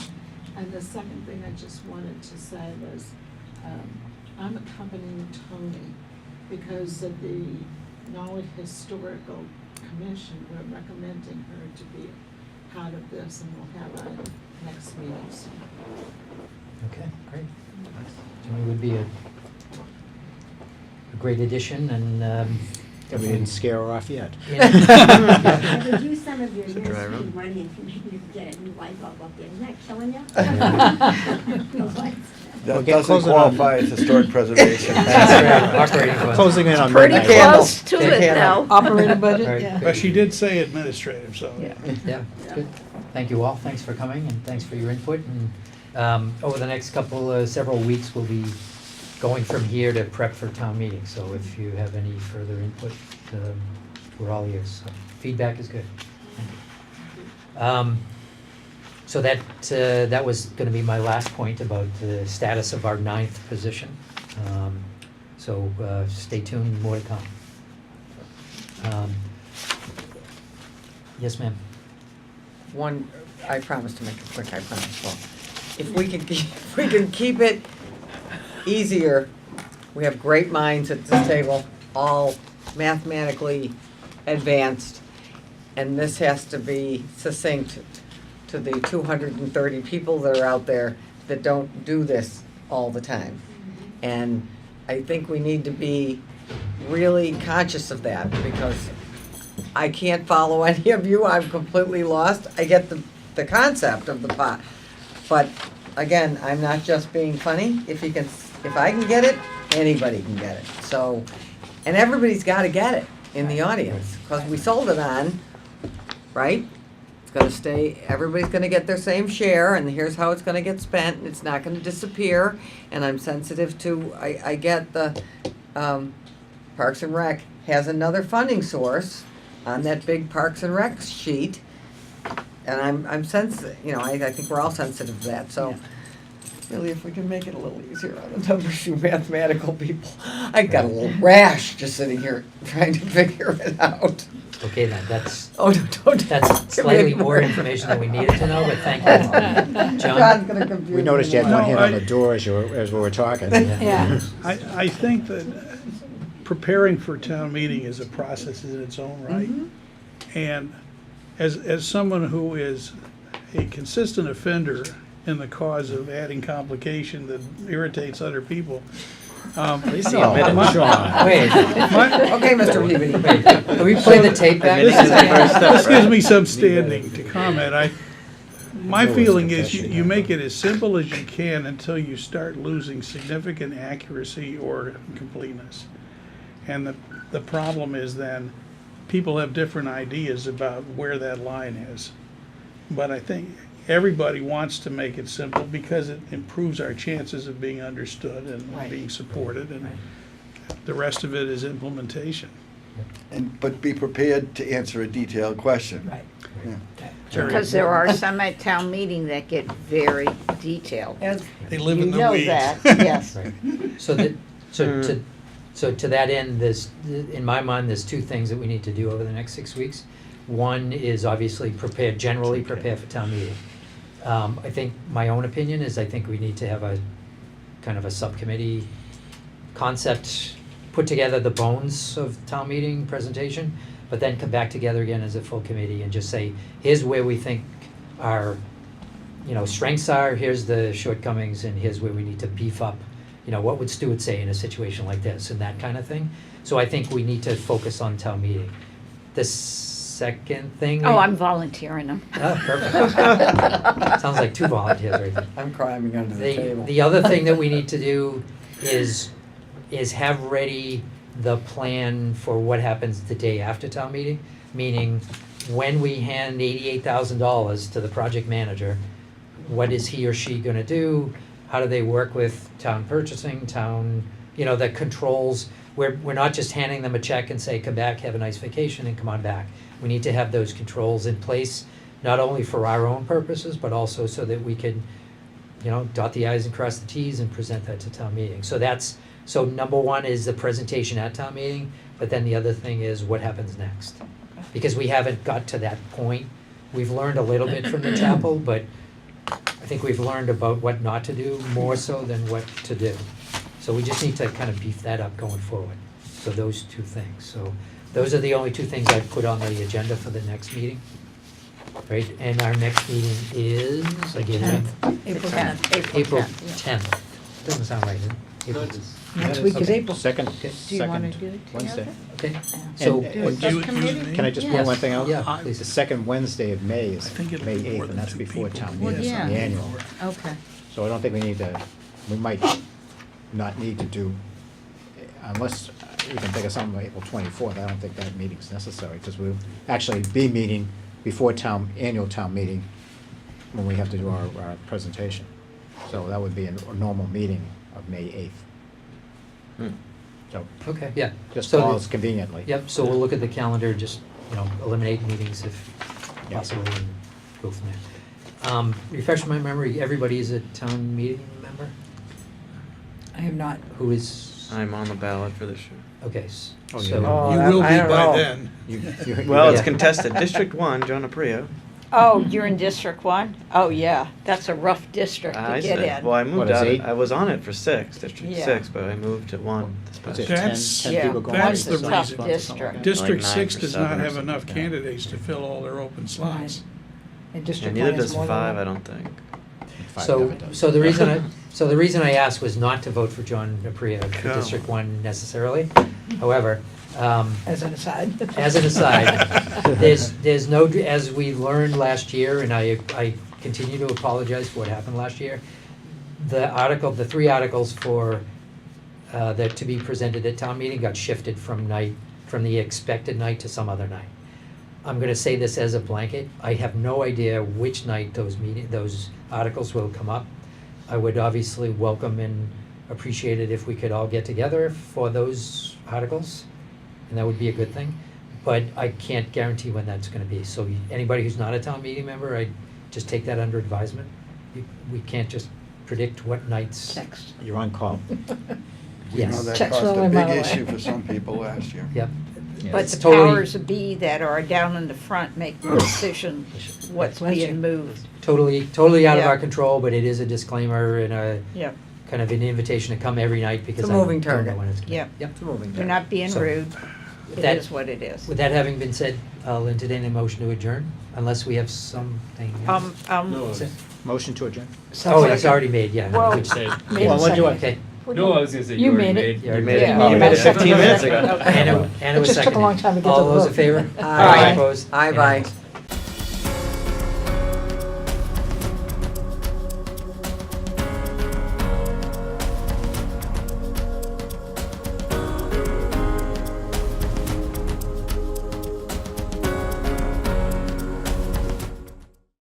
And the second thing I just wanted to say was, I'm accompanying Tony because of the Norwood Historical Commission. We're recommending her to be part of this, and we'll have our next meeting soon. Okay, great. Jimmy would be a great addition and, We didn't scare her off yet. I would use some of your It's a dry nursery run. money if you could get a new light bulb up there. Isn't that killing you? No lights. That Okay, doesn't close it on. qualify as historic preservation. That's right, operating fund. Closing in on Pretty midnight. Candle. close to Take it candle. though. Operating budget, Right. yeah. But she did say administrative, so. Yeah, good. Thank you all. Thanks for coming and thanks for your input. And over the next several weeks, we'll be going from here to prep for town meeting. So if you have any further input, we're all ears. So feedback is good. Thank you. So that was going to be my last point about the status of our 9th position. So stay tuned, more to come. Yes, ma'am. One, I promise to make it quick, I promise. Well, if we can keep it easier, we have great minds at this table, all mathematically advanced, and this has to be succinct to the 230 people that are out there that don't do this all the time. And I think we need to be really conscious of that, because I can't follow any of you, I'm completely lost. I get the concept of the pot, but again, I'm not just being funny. If I can get it, anybody can get it. So, and everybody's gotta get it in the audience, because we sold it on, right? It's gonna stay, everybody's gonna get their same share, and here's how it's gonna get spent, and it's not gonna disappear. And I'm sensitive to, I get the, Parks and Rec has another funding source on that big Parks and Rec sheet. And I'm sensitive, you know, I think we're all sensitive to that, so really, if we can make it a little easier on the numbers, you mathematical people. I got a little rash just sitting here trying to figure it out. Okay, then, that's Oh, no, don't. that's give me slightly any more information than we needed to know, but thank you. John's John? gonna confuse me. We noticed you had more. one No, hand on I- the door as we were talking. Yeah. I think that preparing for town meeting is a process in its own right. And as someone who is a consistent offender in the cause of adding complication that irritates other people, Please No, admit it, my- Sean. Wait, Okay, Mr. Peabody. wait, can we play the tape back? Admitting is the first step, this gives right? me some standing to comment. My Know it's feeling is confession, you yeah. make it as simple as you can until you start losing significant accuracy or completeness. And the problem is then, people have different ideas about where that line is. But I think everybody wants to make it simple because it improves our chances of being understood and Right. being supported, and the rest of it is implementation. But be prepared to answer a detailed question. Right. Yeah. Because there are some at town meeting that get very detailed. As- They live You in the know weeds. that, yes. Right. So to that end, in my mind, there's 2 things that we need to do over the next 6 weeks. One is obviously generally prepare for town meeting. I think, my own opinion is I think we need to have a kind of a subcommittee concept, put together the bones of town meeting presentation, but then come back together again as a full committee and just say, here's where we think our, strengths are, here's the shortcomings, and here's where we need to beef up. What would Stuart say in a situation like this, and that kind of thing. So I think we need to focus on town meeting. The second thing. Oh, I'm volunteering them. Ah, perfect. Sounds like 2 volunteers right there. I'm climbing under the table. The other thing that we need to do is have ready the plan for what happens the day after town meeting, meaning when we hand $88,000 to the project manager, what is he or she gonna do? How do they work with town purchasing, the controls? We're not just handing them a check and say, come back, have a nice vacation, and come on back. We need to have those controls in place not only for our own purposes, but also so that we can, dot the i's and cross the t's and present that to town meeting. So number one is the presentation at town meeting, but then the other thing is what happens next. Because we haven't got to that point. We've learned a little bit from the chapel, but I think we've learned about what not to do more so than what to do. So we just need to kind of beef that up going forward. So those two things. So those are the only two things I've put on the agenda for the next meeting. Right, and our next meeting is, again, April 10th. April Yeah. 10th. Doesn't sound right, does it? April- Next week is Okay. April. Second, Do you wanna second do it Wednesday. together? Okay, so, And- Would you accuse me? Can I just Yes. point one thing out? Yeah, I- please. The second Wednesday of May I is think it'll May be more 8th, than and that's two before people. town Well, meeting, yeah. the annual. Okay. So I don't think we might not need to do, unless you can think of something like April 24th, I don't think that meeting's necessary, because we'll actually be meeting before annual town meeting, when we have to do our presentation. So that would be a normal meeting of May 8th. Hmm. So okay, yeah. just So falls conveniently. Yep, so we'll look at the calendar, just, eliminate meetings if Yeah. possible and go from there. Refresh my memory, everybody is a town meeting member? I have not. Who is, I'm on the ballot for this year. okay, Oh, so. yeah. Oh, You I- will be I don't by know. then. Well, it's Yeah. contested. District 1, John Aprio. Oh, you're in District 1? Oh, yeah, that's a rough district to get in. Well, I What, moved is out. 8? I was on it for 6, District Yeah. 6, but I moved to 1 this Was past it year. 10 That's- yeah, people going? that's for the some reason. spots or something like that? District Like 6 9 or does 7 not or have something enough like that. candidates to fill all their open slots. And And District neither 1 is does more than 5, one. I don't think. 5 So, never does. so the reason I asked was not to vote for John Apria for Cool. District 1 necessarily. However, As an aside. as an aside, there's no, as we learned last year, and I continue to apologize for what happened last year, the 3 articles for, that to be presented at town meeting got shifted from the expected night to some other night. I'm gonna say this as a blanket, I have no idea which night those articles will come up. I would obviously welcome and appreciate it if we could all get together for those articles, and that would be a good thing. But I can't guarantee when that's gonna be, so anybody who's not a town meeting member, I just take that under advisement. We can't just predict what nights. Text. You're on call. We know Yes, that Checks caused rolling a by big the way. issue for some people last year. yep. But It's the totally- powers that be that are down in the front make the decision what's Bless you. being moved. Totally out of Yeah. our control, but it is a disclaimer and a Yep, kind of an invitation to come every night because It's a I moving don't know target. when it's gonna. Yep. Yep. It's a moving you're target. not being So, rude. It that- is what it is. With that having been said, I'll entertain a motion to adjourn, unless we have something else. Motion to adjourn? Oh, it's already made, yeah. Well, Which- Say- Made Well, a what'd you- second. Okay. No, I was gonna say, You you already made made. it. You already made made it. it. You made it 15 minutes ago. Anna was It just took a seconding. long time to get to All the those in vote. favor? Aye. Opposed? Aye, bye. Unanimous.